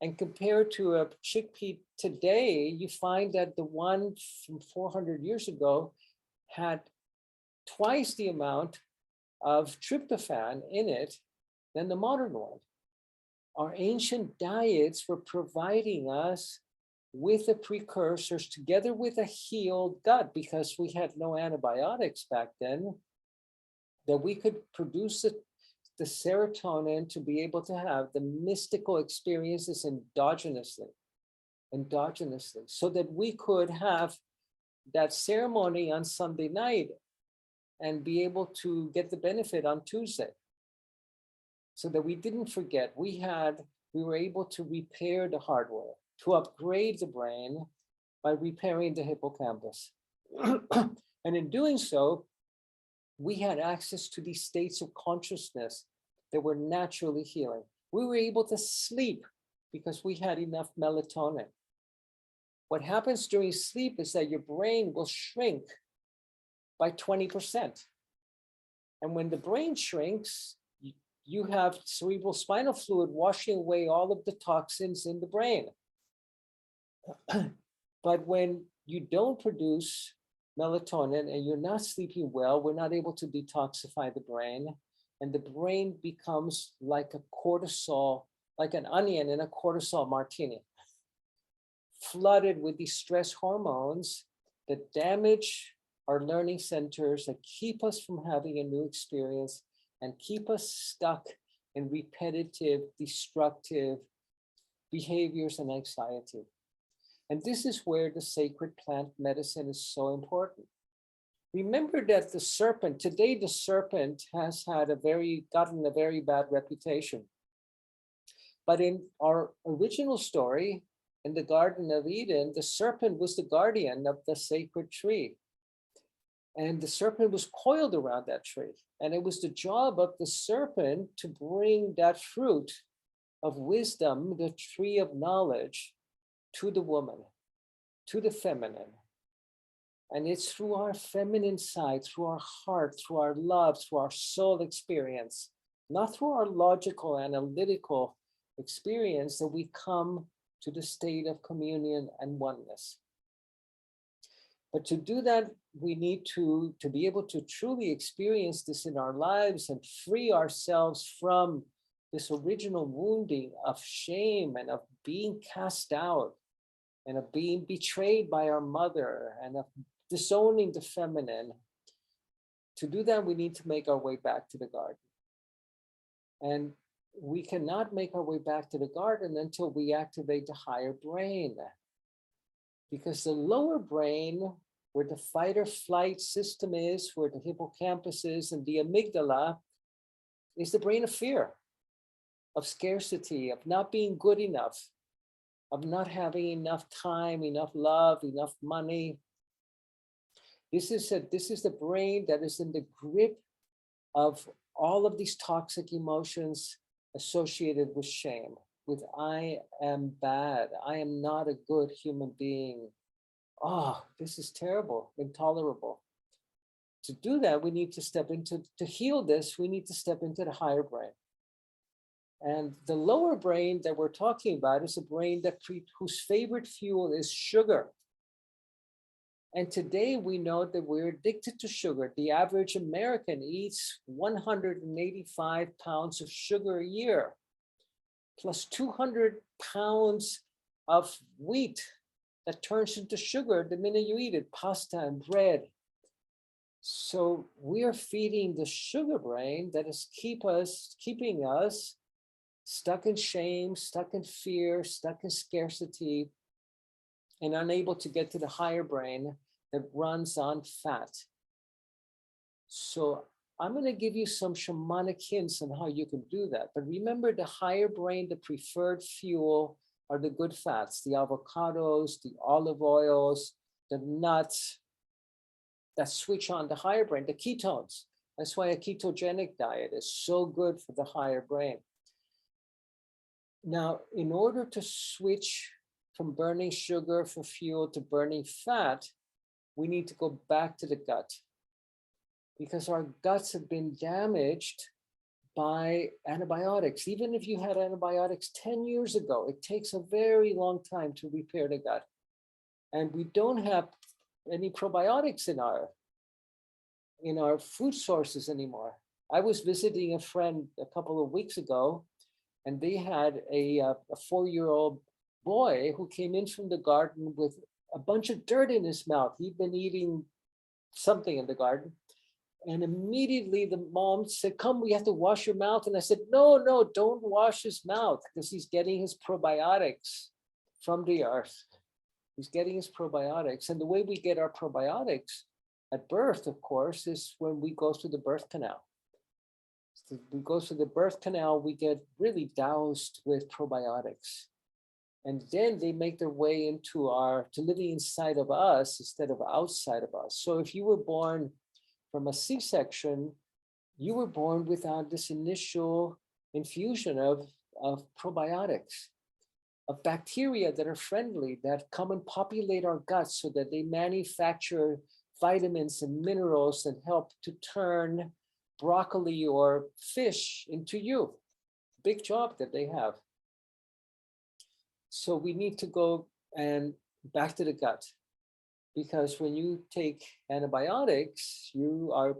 and compare to a chickpea today, you find that the one from 400 years ago had twice the amount of tryptophan in it than the modern one. Our ancient diets were providing us with the precursors together with a healed gut, because we had no antibiotics back then, that we could produce the serotonin to be able to have the mystical experiences endogenously, so that we could have that ceremony on Sunday night and be able to get the benefit on Tuesday. So that we didn't forget, we were able to repair the hardware, to upgrade the brain by repairing the hippocampus. And in doing so, we had access to these states of consciousness that were naturally healing. We were able to sleep because we had enough melatonin. What happens during sleep is that your brain will shrink by 20%. And when the brain shrinks, you have cerebral spinal fluid washing away all of the toxins in the brain. But when you don't produce melatonin and you're not sleeping well, we're not able to detoxify the brain, and the brain becomes like a cortisol like an onion in a cortisol martini, flooded with these stress hormones that damage our learning centers, that keep us from having a new experience and keep us stuck in repetitive, destructive behaviors and anxiety. And this is where the sacred plant medicine is so important. Remember that the serpent, today the serpent has gotten a very bad reputation. But in our original story, in the Garden of Eden, the serpent was the guardian of the sacred tree. And the serpent was coiled around that tree. And it was the job of the serpent to bring that fruit of wisdom, the tree of knowledge, to the woman, to the feminine. And it's through our feminine side, through our heart, through our love, through our soul experience, not through our logical, analytical experience, that we come to the state of communion and oneness. But to do that, we need to be able to truly experience this in our lives and free ourselves from this original wounding of shame and of being cast out and of being betrayed by our mother and of disowning the feminine. To do that, we need to make our way back to the garden. And we cannot make our way back to the garden until we activate the higher brain. Because the lower brain, where the fight or flight system is, where the hippocampus is, and the amygdala, is the brain of fear, of scarcity, of not being good enough, of not having enough time, enough love, enough money. This is the brain that is in the grip of all of these toxic emotions associated with shame, with I am bad, I am not a good human being. Oh, this is terrible, intolerable. To do that, we need to heal this, we need to step into the higher brain. And the lower brain that we're talking about is a brain whose favorite fuel is sugar. And today we know that we're addicted to sugar. The average American eats 185 pounds of sugar a year, plus 200 pounds of wheat that turns into sugar the minute you eat it, pasta and bread. So we are feeding the sugar brain that is keeping us stuck in shame, stuck in fear, stuck in scarcity, and unable to get to the higher brain that runs on fat. So I'm going to give you some shamanic hints on how you can do that. But remember, the higher brain, the preferred fuel are the good fats, the avocados, the olive oils, the nuts that switch on the higher brain, the ketones. That's why a ketogenic diet is so good for the higher brain. Now, in order to switch from burning sugar for fuel to burning fat, we need to go back to the gut, because our guts have been damaged by antibiotics. Even if you had antibiotics 10 years ago, it takes a very long time to repair the gut. And we don't have any probiotics in our food sources anymore. I was visiting a friend a couple of weeks ago, and they had a 4-year-old boy who came in from the garden with a bunch of dirt in his mouth. He'd been eating something in the garden. And immediately the mom said, "Come, we have to wash your mouth." And I said, no, don't wash his mouth, because he's getting his probiotics from the earth. He's getting his probiotics. And the way we get our probiotics at birth, of course, is when we go through the birth canal. So we go through the birth canal, we get really doused with probiotics. And then they make their way into to living inside of us instead of outside of us. So if you were born from a C-section, you were born without this initial infusion of probiotics, of bacteria that are friendly, that come and populate our guts so that they manufacture vitamins and minerals that help to turn broccoli or fish into you. Big job that they have. So we need to go and back to the gut, because when you take antibiotics, you are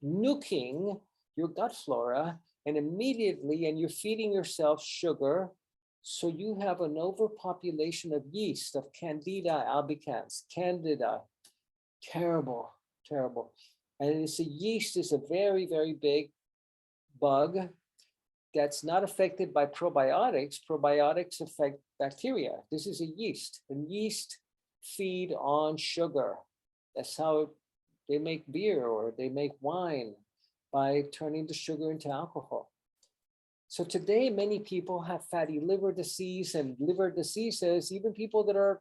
nuking your gut flora and immediately, and you're feeding yourself sugar, so you have an overpopulation of yeast, of Candida albicans, Candida, terrible, terrible. And it's a yeast is a very, very big bug that's not affected by probiotics. Probiotics affect bacteria. This is a yeast, and yeast feed on sugar. That's how they make beer or they make wine, by turning the sugar into alcohol. So today, many people have fatty liver disease and liver diseases, even people that are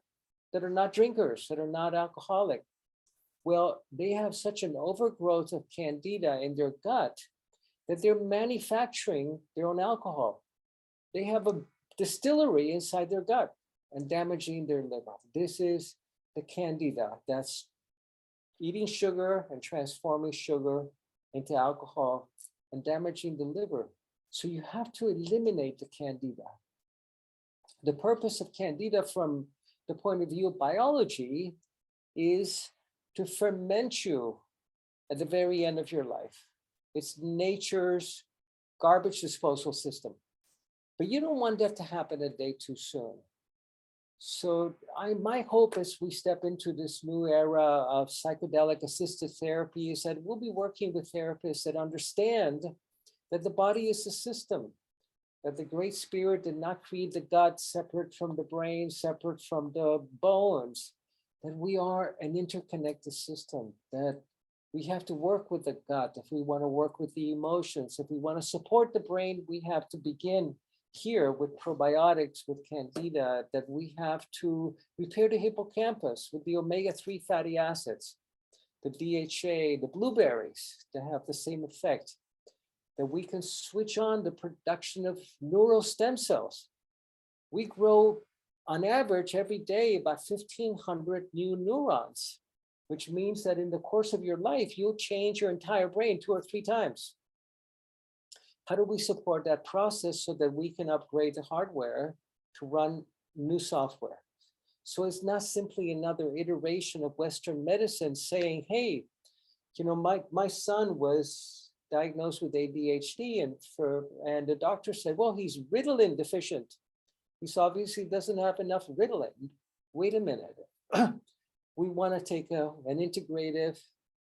not drinkers, that are not alcoholic. Well, they have such an overgrowth of Candida in their gut that they're manufacturing their own alcohol. They have a distillery inside their gut and damaging their liver. This is the Candida. That's eating sugar and transforming sugar into alcohol and damaging the liver. So you have to eliminate the Candida. The purpose of Candida from the point of view of biology is to ferment you at the very end of your life. It's nature's garbage disposal system. But you don't want that to happen a day too soon. So my hope as we step into this new era of psychedelic assisted therapy is that we'll be working with therapists that understand that the body is a system, that the Great Spirit did not create the gut separate from the brain, separate from the bones, that we are an interconnected system, that we have to work with the gut if we want to work with the emotions. If we want to support the brain, we have to begin here with probiotics, with Candida, that we have to repair the hippocampus with the omega-3 fatty acids, the DHA, the blueberries that have the same effect, that we can switch on the production of neural stem cells. We grow on average every day about 1,500 new neurons, which means that in the course of your life, you'll change your entire brain 2 or 3 times. How do we support that process so that we can upgrade the hardware to run new software? So it's not simply another iteration of Western medicine saying, hey, you know, my son was diagnosed with ADHD and the doctor said, well, he's Ritalin deficient. He obviously doesn't have enough Ritalin. Wait a minute. We want to take an integrative,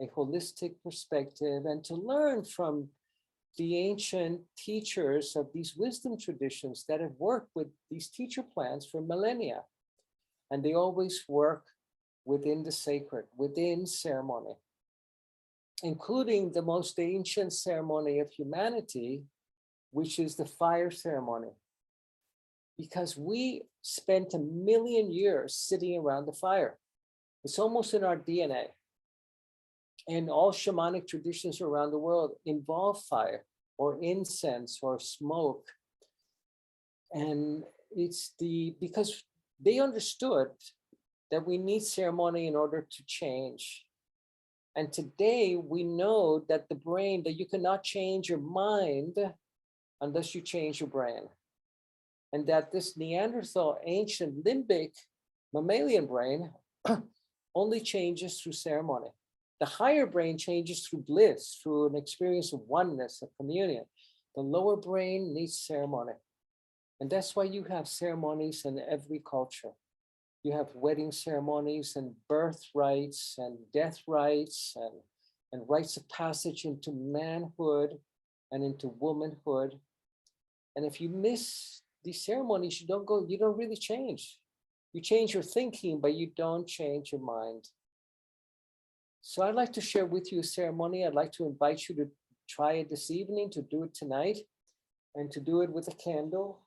a holistic perspective and to learn from the ancient teachers of these wisdom traditions that have worked with these teacher plans for millennia. And they always work within the sacred, within ceremony, including the most ancient ceremony of humanity, which is the fire ceremony. Because we spent 1 million years sitting around the fire. It's almost in our DNA. And all shamanic traditions around the world involve fire or incense or smoke. And it's because they understood that we need ceremony in order to change. And today we know that the brain, that you cannot change your mind unless you change your brain. And that this Neanderthal ancient limbic mammalian brain only changes through ceremony. The higher brain changes through bliss, through an experience of oneness, of communion. The lower brain needs ceremony. And that's why you have ceremonies in every culture. You have wedding ceremonies and birth rites and death rites and rites of passage into manhood and into womanhood. And if you miss these ceremonies, you don't really change. You change your thinking, but you don't change your mind. So I'd like to share with you a ceremony. I'd like to invite you to try it this evening, to do it tonight, and to do it with a candle.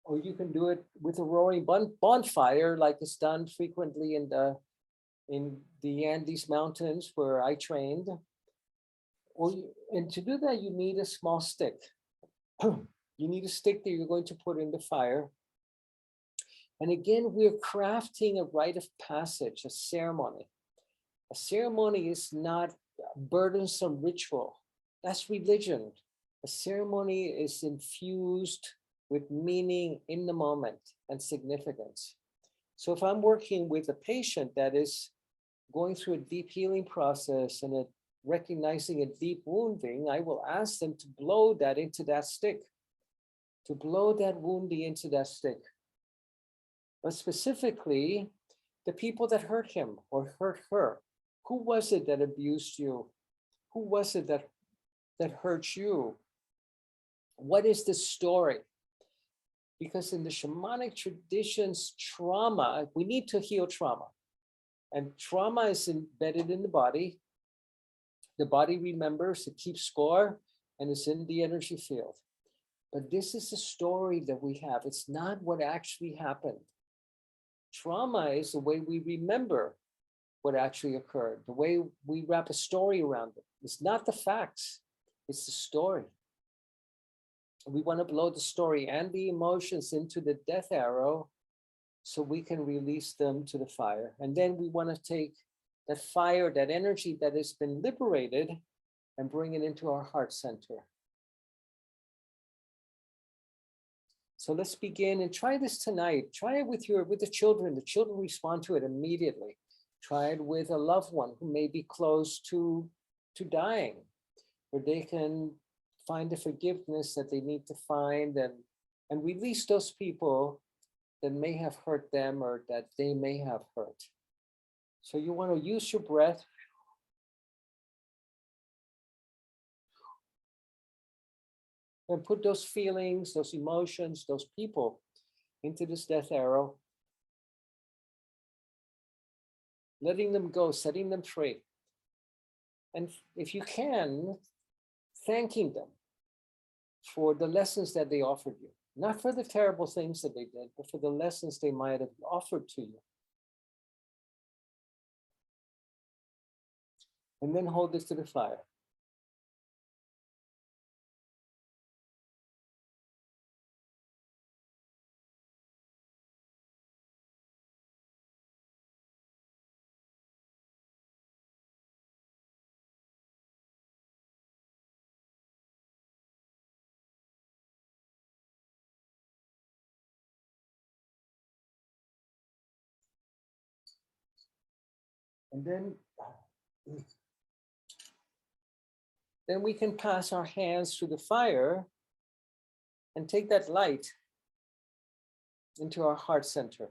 Or you can do it with a roaring bonfire, like it's done frequently in the Andes Mountains where I trained. And to do that, you need a small stick. You need a stick that you're going to put in the fire. And again, we're crafting a rite of passage, a ceremony. A ceremony is not a burdensome ritual. That's religion. A ceremony is infused with meaning in the moment and significance. So if I'm working with a patient that is going through a deep healing process and recognizing a deep wounding, I will ask them to blow that into that stick, to blow that wounding into that stick. But specifically, the people that hurt him or hurt her. Who was it that abused you? Who was it that hurt you? What is the story? Because in the shamanic traditions, trauma, we need to heal trauma. And trauma is embedded in the body. The body remembers, it keeps score, and it's in the energy field. But this is the story that we have. It's not what actually happened. Trauma is the way we remember what actually occurred, the way we wrap a story around it. It's not the facts, it's the story. We want to blow the story and the emotions into the death arrow so we can release them to the fire. And then we want to take that fire, that energy that has been liberated, and bring it into our heart center. So let's begin and try this tonight. Try it with the children. The children respond to it immediately. Try it with a loved one who may be close to dying, where they can find the forgiveness that they need to find and release those people that may have hurt them or that they may have hurt. So you want to use your breath. And put those feelings, those emotions, those people into this death arrow. Letting them go, setting them free. And if you can, thanking them for the lessons that they offered you. Not for the terrible things that they did, but for the lessons they might have offered to you. And then hold this to the fire. And then we can pass our hands through the fire and take that light into our heart center.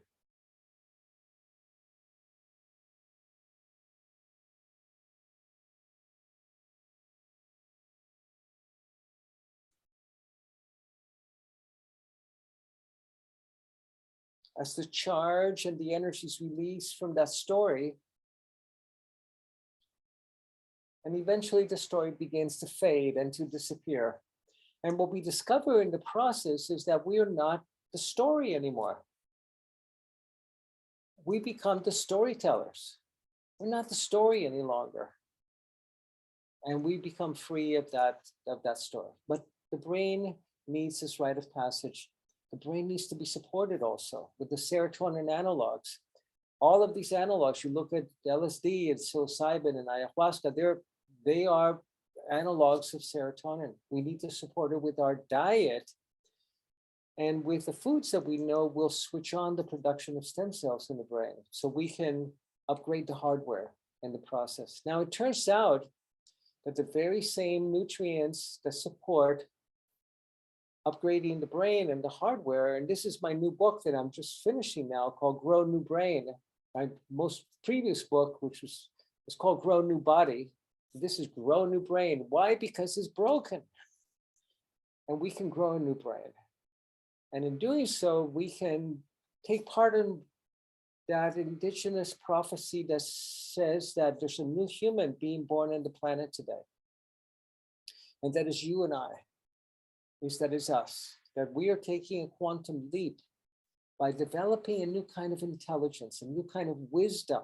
As the charge and the energy is released from that story, and eventually the story begins to fade and to disappear. And what we discover in the process is that we are not the story anymore. We become the storytellers. We're not the story any longer. And we become free of that story. But the brain needs this rite of passage. The brain needs to be supported also with the serotonin analogs. All of these analogs, you look at LSD and psilocybin and ayahuasca, they are analogs of serotonin. We need to support it with our diet and with the foods that we know will switch on the production of stem cells in the brain so we can upgrade the hardware in the process. Now, it turns out that the very same nutrients that support upgrading the brain and the hardware, and this is my new book that I'm just finishing now called Grow New Brain. My most previous book, which was called Grow New Body. This is Grow New Brain. Why? Because it's broken. And we can grow a new brain. And in doing so, we can take part in that indigenous prophecy that says that there's a new human being born on the planet today. And that is you and I. That is us. That we are taking a quantum leap by developing a new kind of intelligence, a new kind of wisdom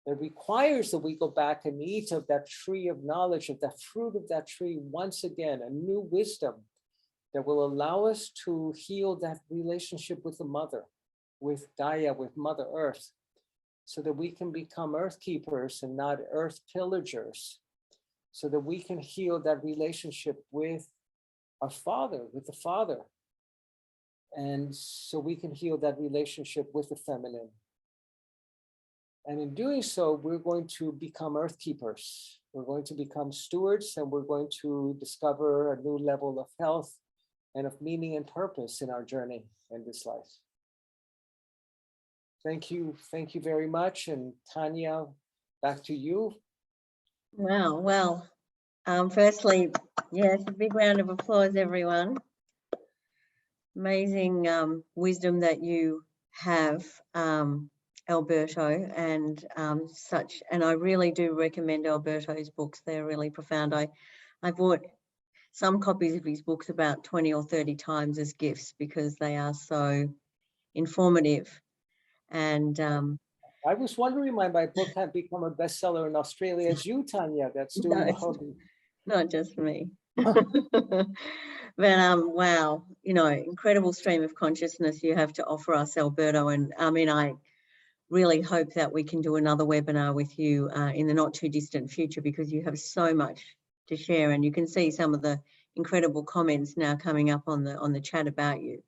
that requires that we go back and eat of that tree of knowledge, of that fruit of that tree once again, a new wisdom that will allow us to heal that relationship with the mother, with Gaia, with Mother Earth, so that we can become earth keepers and not earth pillagers, so that we can heal that relationship with our Father, with the Father, and so we can heal that relationship with the feminine. And in doing so, we're going to become earth keepers. We're going to become stewards, and we're going to discover a new level of health and of meaning and purpose in our journey in this life. Thank you very much. And Tanya, back to you. Wow, well, firstly, yes, a big round of applause, everyone. Amazing wisdom that you have, Alberto, and and I really do recommend Alberto's books. They're really profound. I bought some copies of his books about 20 or 30 times as gifts because they are so informative. And I was wondering why my book had become a bestseller in Australia. It's you, Tanya, that's doing the hobby. Not just me. But wow, you know, incredible stream of consciousness you have to offer us, Alberto. And I mean, I really hope that we can do another webinar with you in the not too distant future, because you have so much to share, and you can see some of the incredible comments now coming up on the chat about you.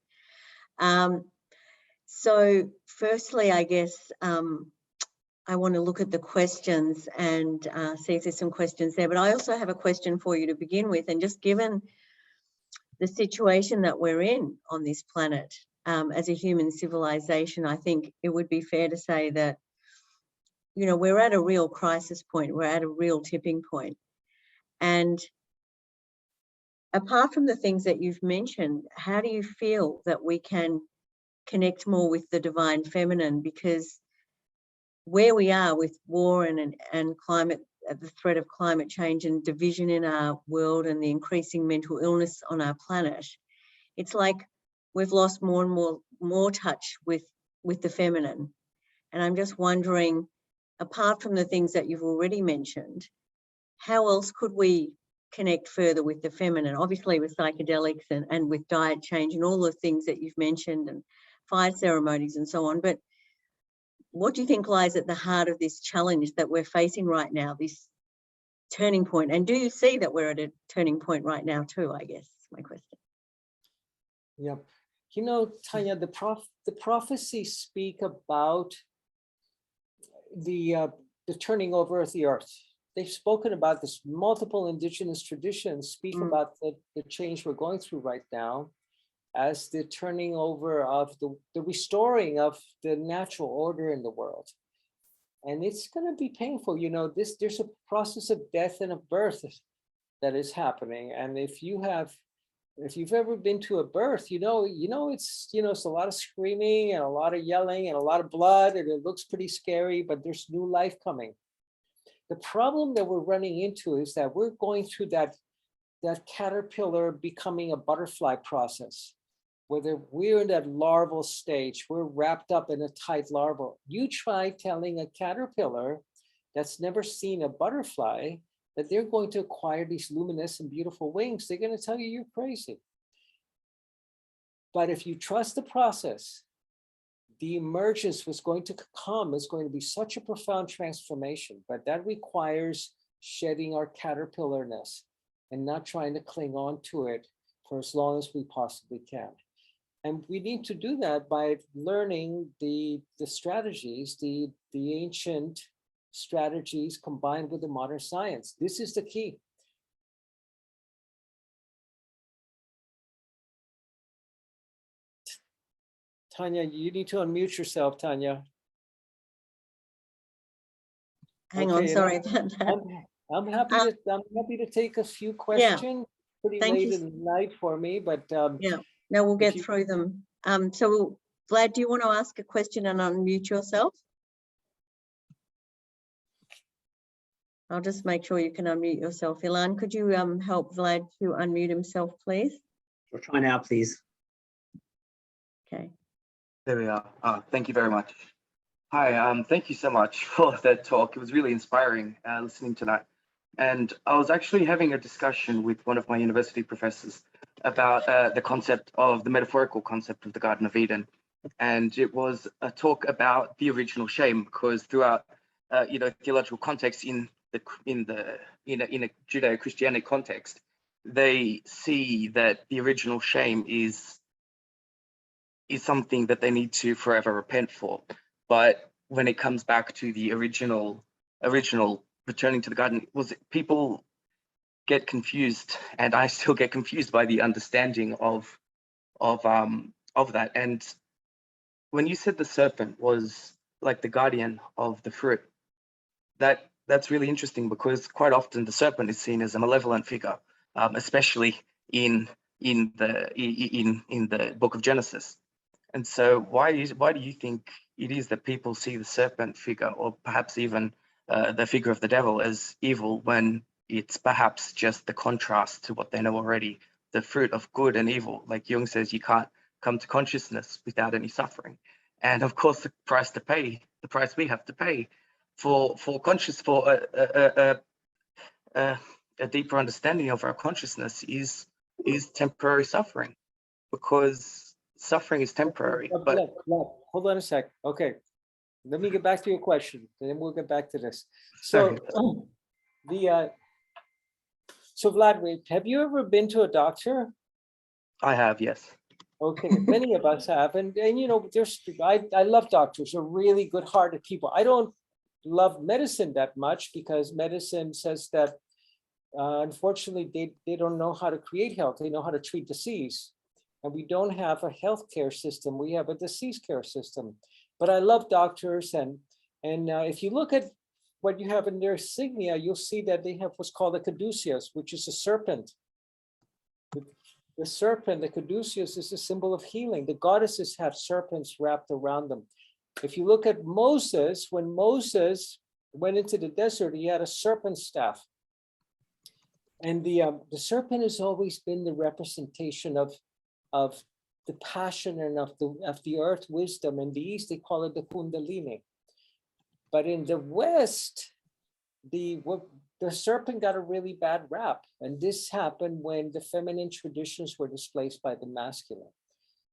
So firstly, I guess I want to look at the questions and see if there's some questions there. But I also have a question for you to begin with. And just given the situation that we're in on this planet as a human civilization, I think it would be fair to say that, you know, we're at a real crisis point. We're at a real tipping point. And apart from the things that you've mentioned, how do you feel that we can connect more with the divine feminine? Because where we are with war and climate, the threat of climate change and division in our world and the increasing mental illness on our planet, it's like we've lost more and more touch with the feminine. And I'm just wondering, apart from the things that you've already mentioned, how else could we connect further with the feminine? Obviously with psychedelics and with diet change and all the things that you've mentioned, and fire ceremonies and so on. But what do you think lies at the heart of this challenge that we're facing right now, this turning point? And do you see that we're at a turning point right now too, I guess is my question. Yeah, you know, Tanya, the prophecies speak about the turning over of the earth. They've spoken about this. Multiple indigenous traditions speak about the change we're going through right now as the turning over of the restoring of the natural order in the world. And it's going to be painful. You know, there's a process of death and of birth that is happening. And if you've ever been to a birth, you know it's a lot of screaming and a lot of yelling and a lot of blood, and it looks pretty scary, but there's new life coming. The problem that we're running into is that we're going through that caterpillar becoming a butterfly process, whether we're in that larval stage, we're wrapped up in a tight larval. You try telling a caterpillar that's never seen a butterfly that they're going to acquire these luminous and beautiful wings, they're going to tell you you're crazy. But if you trust the process, the emergence was going to come, is going to be such a profound transformation, but that requires shedding our caterpillarness and not trying to cling on to it for as long as we possibly can. And we need to do that by learning the strategies, the ancient strategies combined with the modern science. This is the key. Tanya, you need to unmute yourself, Tanya. Hang on, sorry about that. I'm happy to take a few questions. Pretty late in the night for me, but yeah, no, we'll get through them. So Vlad, do you want to ask a question and unmute yourself? I'll just make sure you can unmute yourself. Ilan, could you help Vlad to unmute himself, please? I'll try now, please. Okay. There we are. Thank you very much. Hi, thank you so much for that talk. It was really inspiring listening to that. And I was actually having a discussion with one of my university professors about the metaphorical concept of the Garden of Eden. And it was a talk about the original shame, because throughout, theological context in a Judeo-Christianic context, they see that the original shame is something that they need to forever repent for. But when it comes back to the original returning to the garden, was people get confused, and I still get confused by the understanding of that. And when you said the serpent was like the guardian of the fruit, that's really interesting, because quite often the serpent is seen as a malevolent figure, especially in the book of Genesis. And so why do you think it is that people see the serpent figure, or perhaps even the figure of the devil, as evil, when it's perhaps just the contrast to what they know already, the fruit of good and evil? Like Jung says, you can't come to consciousness without any suffering. And of course, the price we have to pay for a deeper understanding of our consciousness is temporary suffering, because suffering is temporary. But hold on a sec. Okay, let me get back to your question, and then we'll get back to this. So so Vlad, have you ever been to a doctor? I have, yes. Okay, many of us have, and you know, I love doctors. They're really good-hearted people. I don't love medicine that much, because medicine says that unfortunately they don't know how to create health. They know how to treat disease, and we don't have a healthcare system. We have a disease care system. But I love doctors, and if you look at what you have in their insignia, you'll see that they have what's called a caduceus, which is a serpent. The serpent, the caduceus, is a symbol of healing. The goddesses have serpents wrapped around them. If you look at Moses, when Moses went into the desert, he had a serpent staff. And the serpent has always been the representation of the passion and of the earth wisdom. In the East, they call it the Kundalini. But in the West, the serpent got a really bad rap. And this happened when the feminine traditions were displaced by the masculine.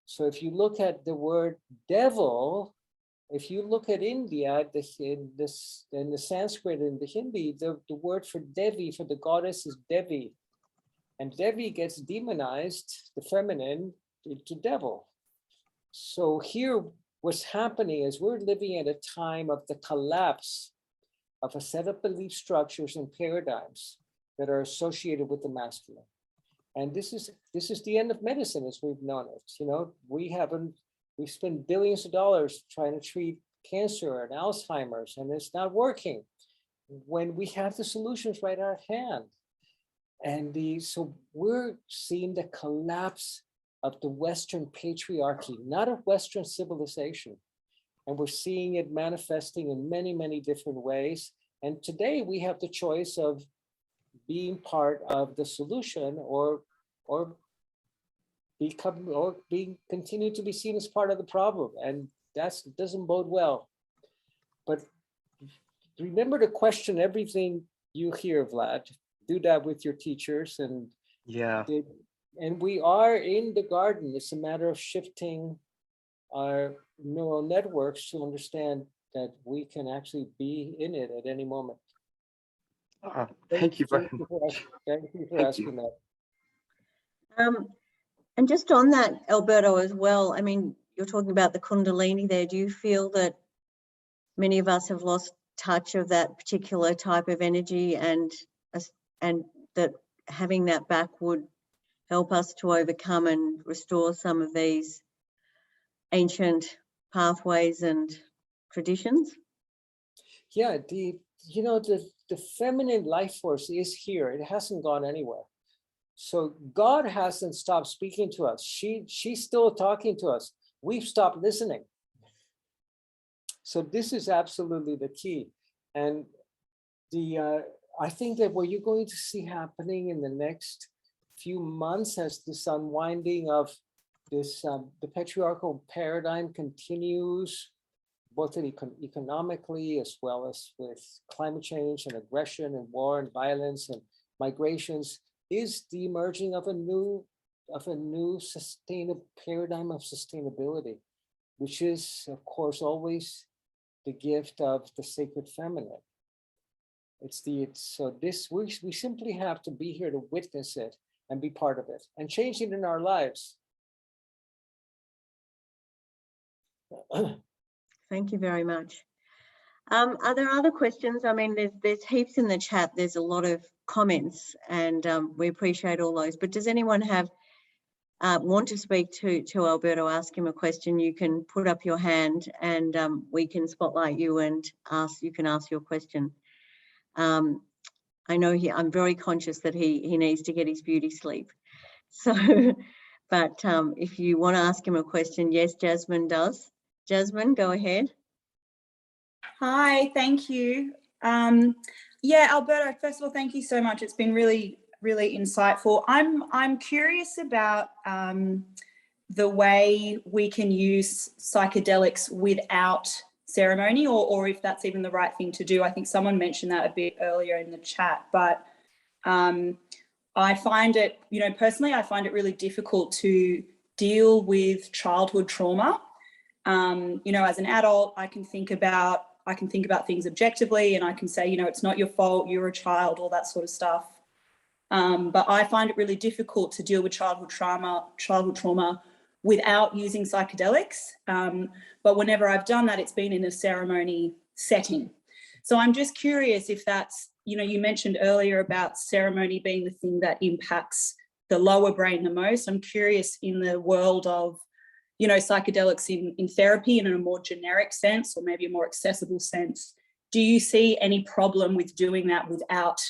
So if you look at the word devil, if you look at India, in the Sanskrit and the Hindi, the word for Devi, for the goddess, is Devi. And Devi gets demonized, the feminine, to devil. So here, what's happening is we're living at a time of the collapse of a set of belief structures and paradigms that are associated with the masculine. And this is the end of medicine as we've known it. You know, we spend billions of dollars trying to treat cancer and Alzheimer's, and it's not working when we have the solutions right at our hand. And so we're seeing the collapse of the Western patriarchy, not of Western civilization. And we're seeing it manifesting in many, many different ways. And today we have the choice of being part of the solution or continue to be seen as part of the problem. And that doesn't bode well. But remember to question everything you hear, Vlad. Do that with your teachers. And we are in the garden. It's a matter of shifting our neural networks to understand that we can actually be in it at any moment. Thank you very much. Thank you for asking that. And just on that, Alberto, as well, I mean, you're talking about the Kundalini there. Do you feel that many of us have lost touch of that particular type of energy, and that having that back would help us to overcome and restore some of these ancient pathways and traditions? Yeah, the feminine life force is here. It hasn't gone anywhere. So God hasn't stopped speaking to us. She's still talking to us. We've stopped listening. So this is absolutely the key. And I think that what you're going to see happening in the next few months, as this unwinding of this the patriarchal paradigm continues, both economically as well as with climate change and aggression and war and violence and migrations, is the emerging of a new sustainable paradigm of sustainability, which is, of course, always the gift of the sacred feminine. We simply have to be here to witness it and be part of it and change it in our lives. Thank you very much. Are there other questions? I mean, there's heaps in the chat. There's a lot of comments, and we appreciate all those. But does anyone have want to speak to Alberto? Ask him a question. You can put up your hand, and we can spotlight you and you can ask your question. I know I'm very conscious that he needs to get his beauty sleep. So, but if you want to ask him a question, yes, Jasmine does. Jasmine, go ahead. Hi, thank you. Yeah, Alberto, first of all, thank you so much. It's been really, really insightful. I'm curious about the way we can use psychedelics without ceremony, or if that's even the right thing to do. I think someone mentioned that a bit earlier in the chat, but I find it, personally, I find it really difficult to deal with childhood trauma. As an adult, I can think about things objectively, and I can say, it's not your fault, you're a child, all that sort of stuff. But I find it really difficult to deal with childhood trauma without using psychedelics. But whenever I've done that, it's been in a ceremony setting. So I'm just curious if that's, you mentioned earlier about ceremony being the thing that impacts the lower brain the most. I'm curious, in the world of psychedelics in therapy and in a more generic sense, or maybe a more accessible sense, do you see any problem with doing that without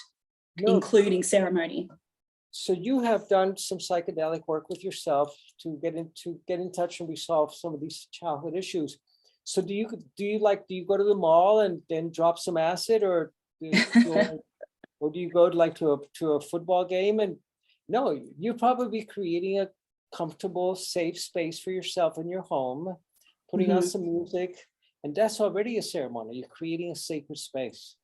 including ceremony? So you have done some psychedelic work with yourself to get in touch and resolve some of these childhood issues. So do you go to the mall and then drop some acid, or do you go to a football game? And no, you're probably creating a comfortable, safe space for yourself in your home, putting on some music, and that's already a ceremony. You're creating a sacred space.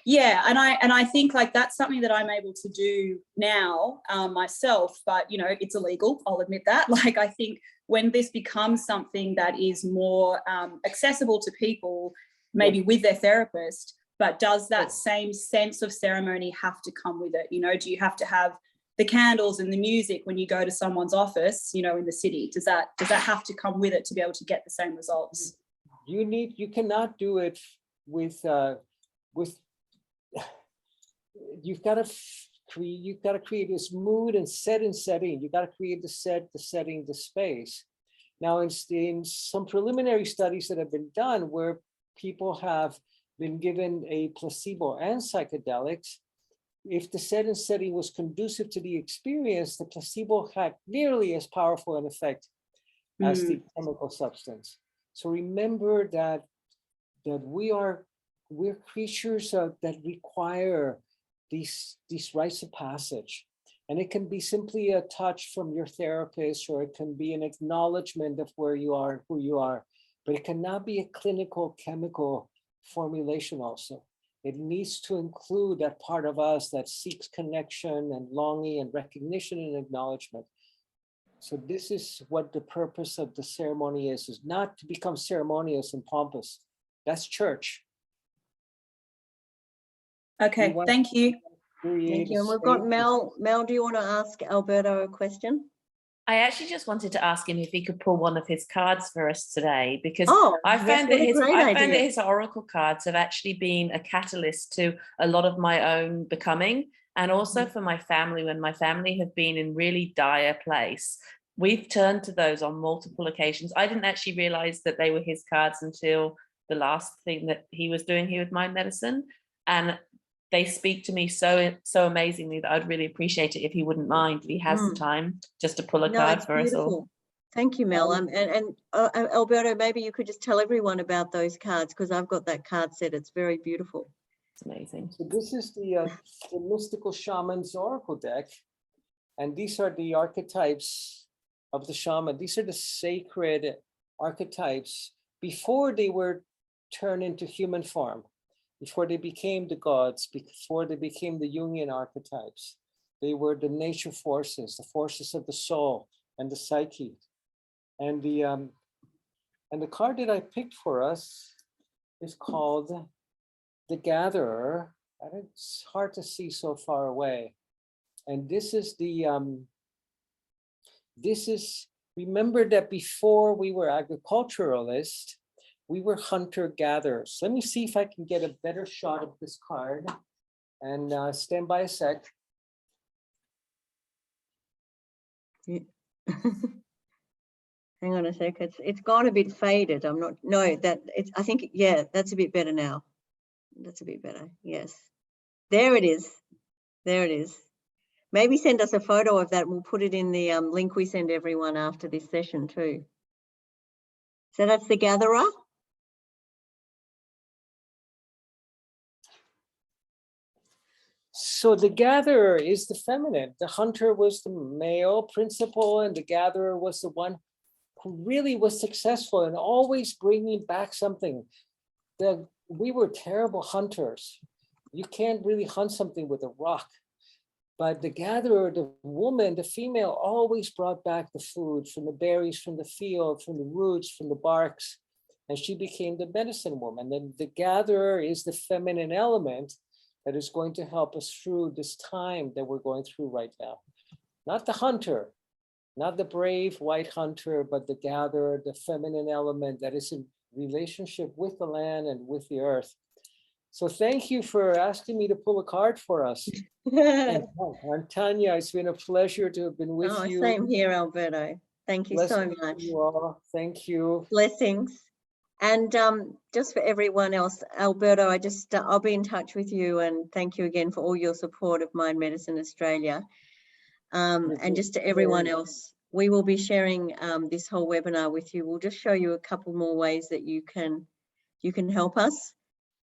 Yeah, and I think that's something that I'm able to do now myself, but it's illegal, I'll admit that. I think when this becomes something that is more accessible to people, maybe with their therapist, but does that same sense of ceremony have to come with it? Do you have to have the candles and the music when you go to someone's office, in the city? Does that have to come with it to be able to get the same results? You cannot do it with you've got to create this mood and setting. You got to create the setting, the space. Now, in some preliminary studies that have been done where people have been given a placebo and psychedelics, if the setting was conducive to the experience, the placebo had nearly as powerful an effect as the chemical substance. So remember that we're creatures that require these rites of passage. And it can be simply a touch from your therapist, or it can be an acknowledgement of where you are, who you are, but it cannot be a clinical chemical formulation also. It needs to include that part of us that seeks connection and longing and recognition and acknowledgement. So this is what the purpose of the ceremony is not to become ceremonious and pompous. That's church. Okay, thank you. Thank you. And we've got Mel. Mel, do you want to ask Alberto a question? I actually just wanted to ask him if he could pull one of his cards for us today, because I found that his oracle cards have actually been a catalyst to a lot of my own becoming, and also for my family. When my family have been in really dire place, we've turned to those on multiple occasions. I didn't actually realize that they were his cards until the last thing that he was doing here with Mind Medicine, and they speak to me so amazingly that I'd really appreciate it if he wouldn't mind, if he has the time, just to pull a card for us all. Thank you, Mel. And Alberto, maybe you could just tell everyone about those cards, because I've got that card set. It's very beautiful. It's amazing. So this is the Mystical Shaman's Oracle deck. And these are the archetypes of the shaman. These are the sacred archetypes before they were turned into human form. Before they became the gods, before they became the Jungian archetypes. They were the nature forces, the forces of the soul and the psyche. And the card that I picked for us is called the Gatherer, and it's hard to see so far away. And this is remember that before we were agriculturalists, we were hunter-gatherers. Let me see if I can get a better shot of this card, and stand by a sec. Hang on a sec. It's gone a bit faded. I'm not. No, that it's. I think yeah, that's a bit better now. That's a bit better. Yes, there it is. There it is. Maybe send us a photo of that. We'll put it in the link we send everyone after this session too. So that's the gatherer. So the gatherer is the feminine. The hunter was the male principal, and the gatherer was the one who really was successful in always bringing back something. We were terrible hunters. You can't really hunt something with a rock. But the gatherer, the woman, the female, always brought back the food from the berries, from the field, from the roots, from the barks, and she became the medicine woman. Then the gatherer is the feminine element that is going to help us through this time that we're going through right now. Not the hunter, not the brave white hunter, but the gatherer, the feminine element that is in relationship with the land and with the earth. So thank you for asking me to pull a card for us. And Tanya, it's been a pleasure to have been with you. Same here, Alberto. Thank you so much. You all. Thank you. Blessings. And just for everyone else, Alberto, I'll be in touch with you, and thank you again for all your support of Mind Medicine Australia. And just to everyone else, we will be sharing this whole webinar with you. We'll just show you a couple more ways that you can help us.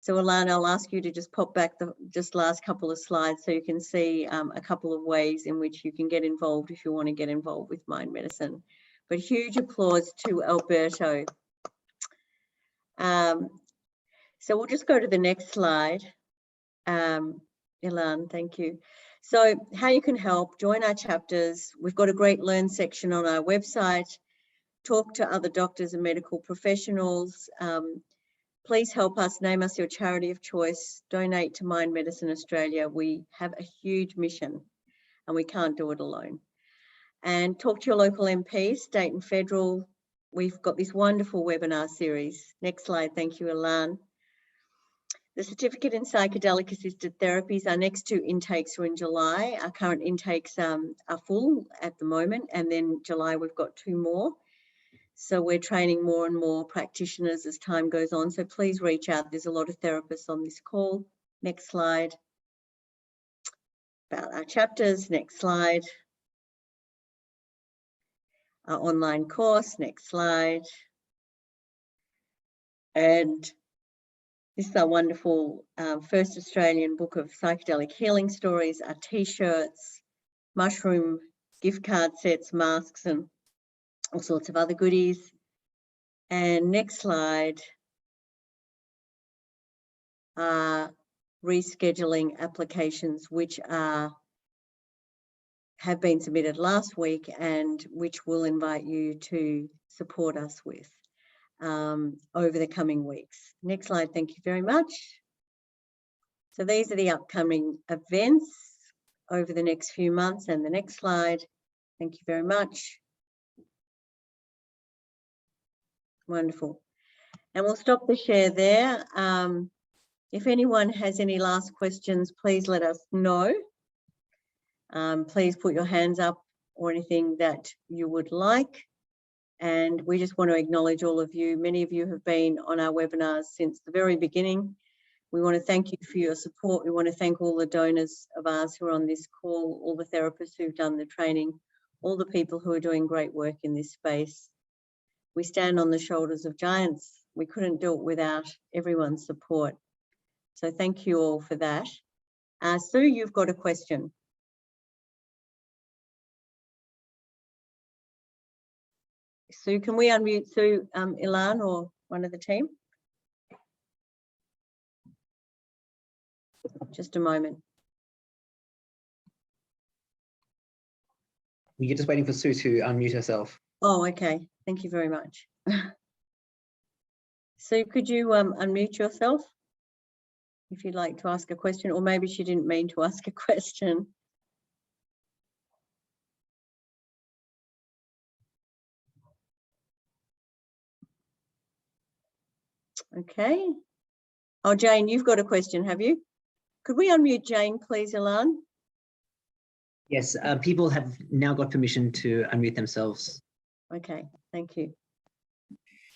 So Alana, I'll ask you to just pop back the last couple of slides so you can see a couple of ways in which you can get involved if you want to get involved with Mind Medicine. But huge applause to Alberto. So we'll just go to the next slide. Ilan, thank you. So how you can help, join our chapters. We've got a great Learn section on our website. Talk to other doctors and medical professionals. Please help us, name us your charity of choice, donate to Mind Medicine Australia. We have a huge mission and we can't do it alone. And talk to your local MPs, state and federal. We've got this wonderful webinar series. Next slide, thank you, Ilan. The certificate in psychedelic assisted therapies, our next 2 intakes are in July. Our current intakes are full at the moment, and then July we've got 2 more. So we're training more and more practitioners as time goes on. So please reach out. There's a lot of therapists on this call. Next slide. About our chapters. Next slide. Our online course. Next slide. And this is our wonderful first Australian book of psychedelic healing stories, our t-shirts, mushroom gift card sets, masks, and all sorts of other goodies. And next slide, rescheduling applications, which have been submitted last week and which we'll invite you to support us with over the coming weeks. Next slide, thank you very much. So these are the upcoming events over the next few months, and the next slide, thank you very much. Wonderful. And we'll stop the share there. If anyone has any last questions, please let us know. Please put your hands up or anything that you would like. And we just want to acknowledge all of you. Many of you have been on our webinars since the very beginning. We want to thank you for your support. We want to thank all the donors of ours who are on this call, all the therapists who've done the training, all the people who are doing great work in this space. We stand on the shoulders of giants. We couldn't do it without everyone's support. So thank you all for that. Sue, you've got a question. Sue, can we unmute Sue, Ilan, or one of the team? Just a moment. You're just waiting for Sue to unmute herself. Oh, okay. Thank you very much. Sue, could you unmute yourself if you'd like to ask a question, or maybe she didn't mean to ask a question. Okay. Oh, Jane, you've got a question, have you? Could we unmute Jane, please, Ilan? Yes, people have now got permission to unmute themselves. Okay, thank you.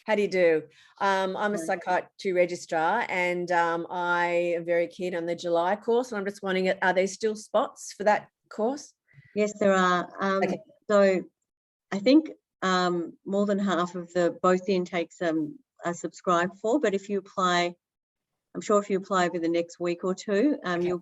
How do you do? I'm a psychiatry registrar, and I am very keen on the July course. And I'm just wondering, are there still spots for that course? Yes, there are. Okay. So I think more than half of both the intakes are subscribed for, but if you apply, I'm sure if you apply over the next week or two, Okay.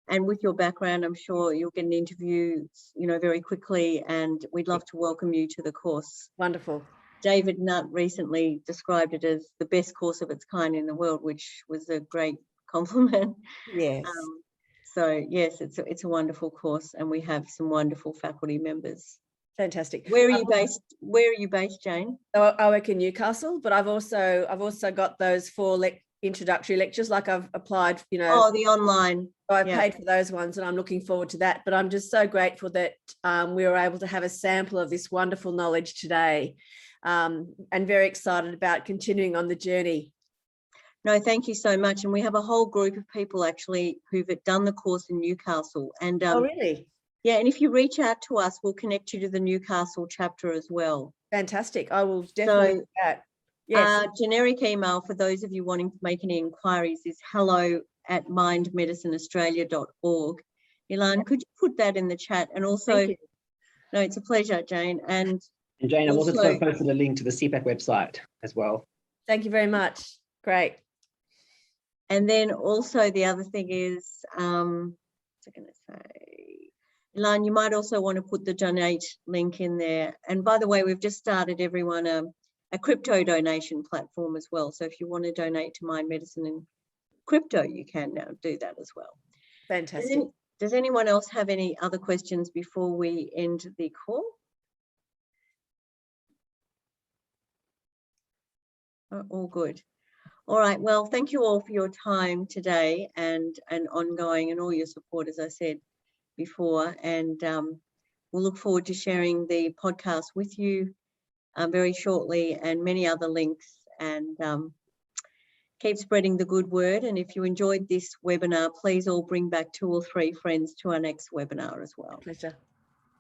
and with your background, I'm sure you'll get an interview, very quickly, and we'd love to welcome you to the course. Wonderful. David Nutt recently described it as the best course of its kind in the world, which was a great compliment. Yes. So yes, it's a wonderful course, and we have some wonderful faculty members. Fantastic. Where are you based? Where are you based, Jane? So I work in Newcastle, but I've also got those 4 introductory lectures. Like I've applied, Oh, the online. So I paid for those ones, and I'm looking forward to that. But I'm just so grateful that we were able to have a sample of this wonderful knowledge today, and very excited about continuing on the journey. No, thank you so much. And we have a whole group of people actually who've done the course in Newcastle. And oh, really? Yeah, and if you reach out to us, we'll connect you to the Newcastle chapter as well. Fantastic. I will definitely do that. Yes. Generic email for those of you wanting to make any inquiries is hello@mindmedicineaustralia.org. Ilan, could you put that in the chat? And also, no, it's a pleasure, Jane. And Jane, I've also posted a link to the CPAC website as well. Thank you very much. Great. And then also the other thing is, what's I going to say? Ilan, you might also want to put the donate link in there. And by the way, we've just started everyone a crypto donation platform as well. So if you want to donate to Mind Medicine in crypto, you can now do that as well. Fantastic. Does anyone else have any other questions before we end the call? All good. All right. Well, thank you all for your time today and ongoing, and all your support, as I said before. And we'll look forward to sharing the podcast with you very shortly, and many other links, and keep spreading the good word. And if you enjoyed this webinar, please all bring back 2 or 3 friends to our next webinar as well. Pleasure.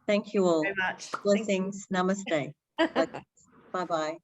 Thank you all. Thank you very much. Blessings. Namaste. Bye-bye.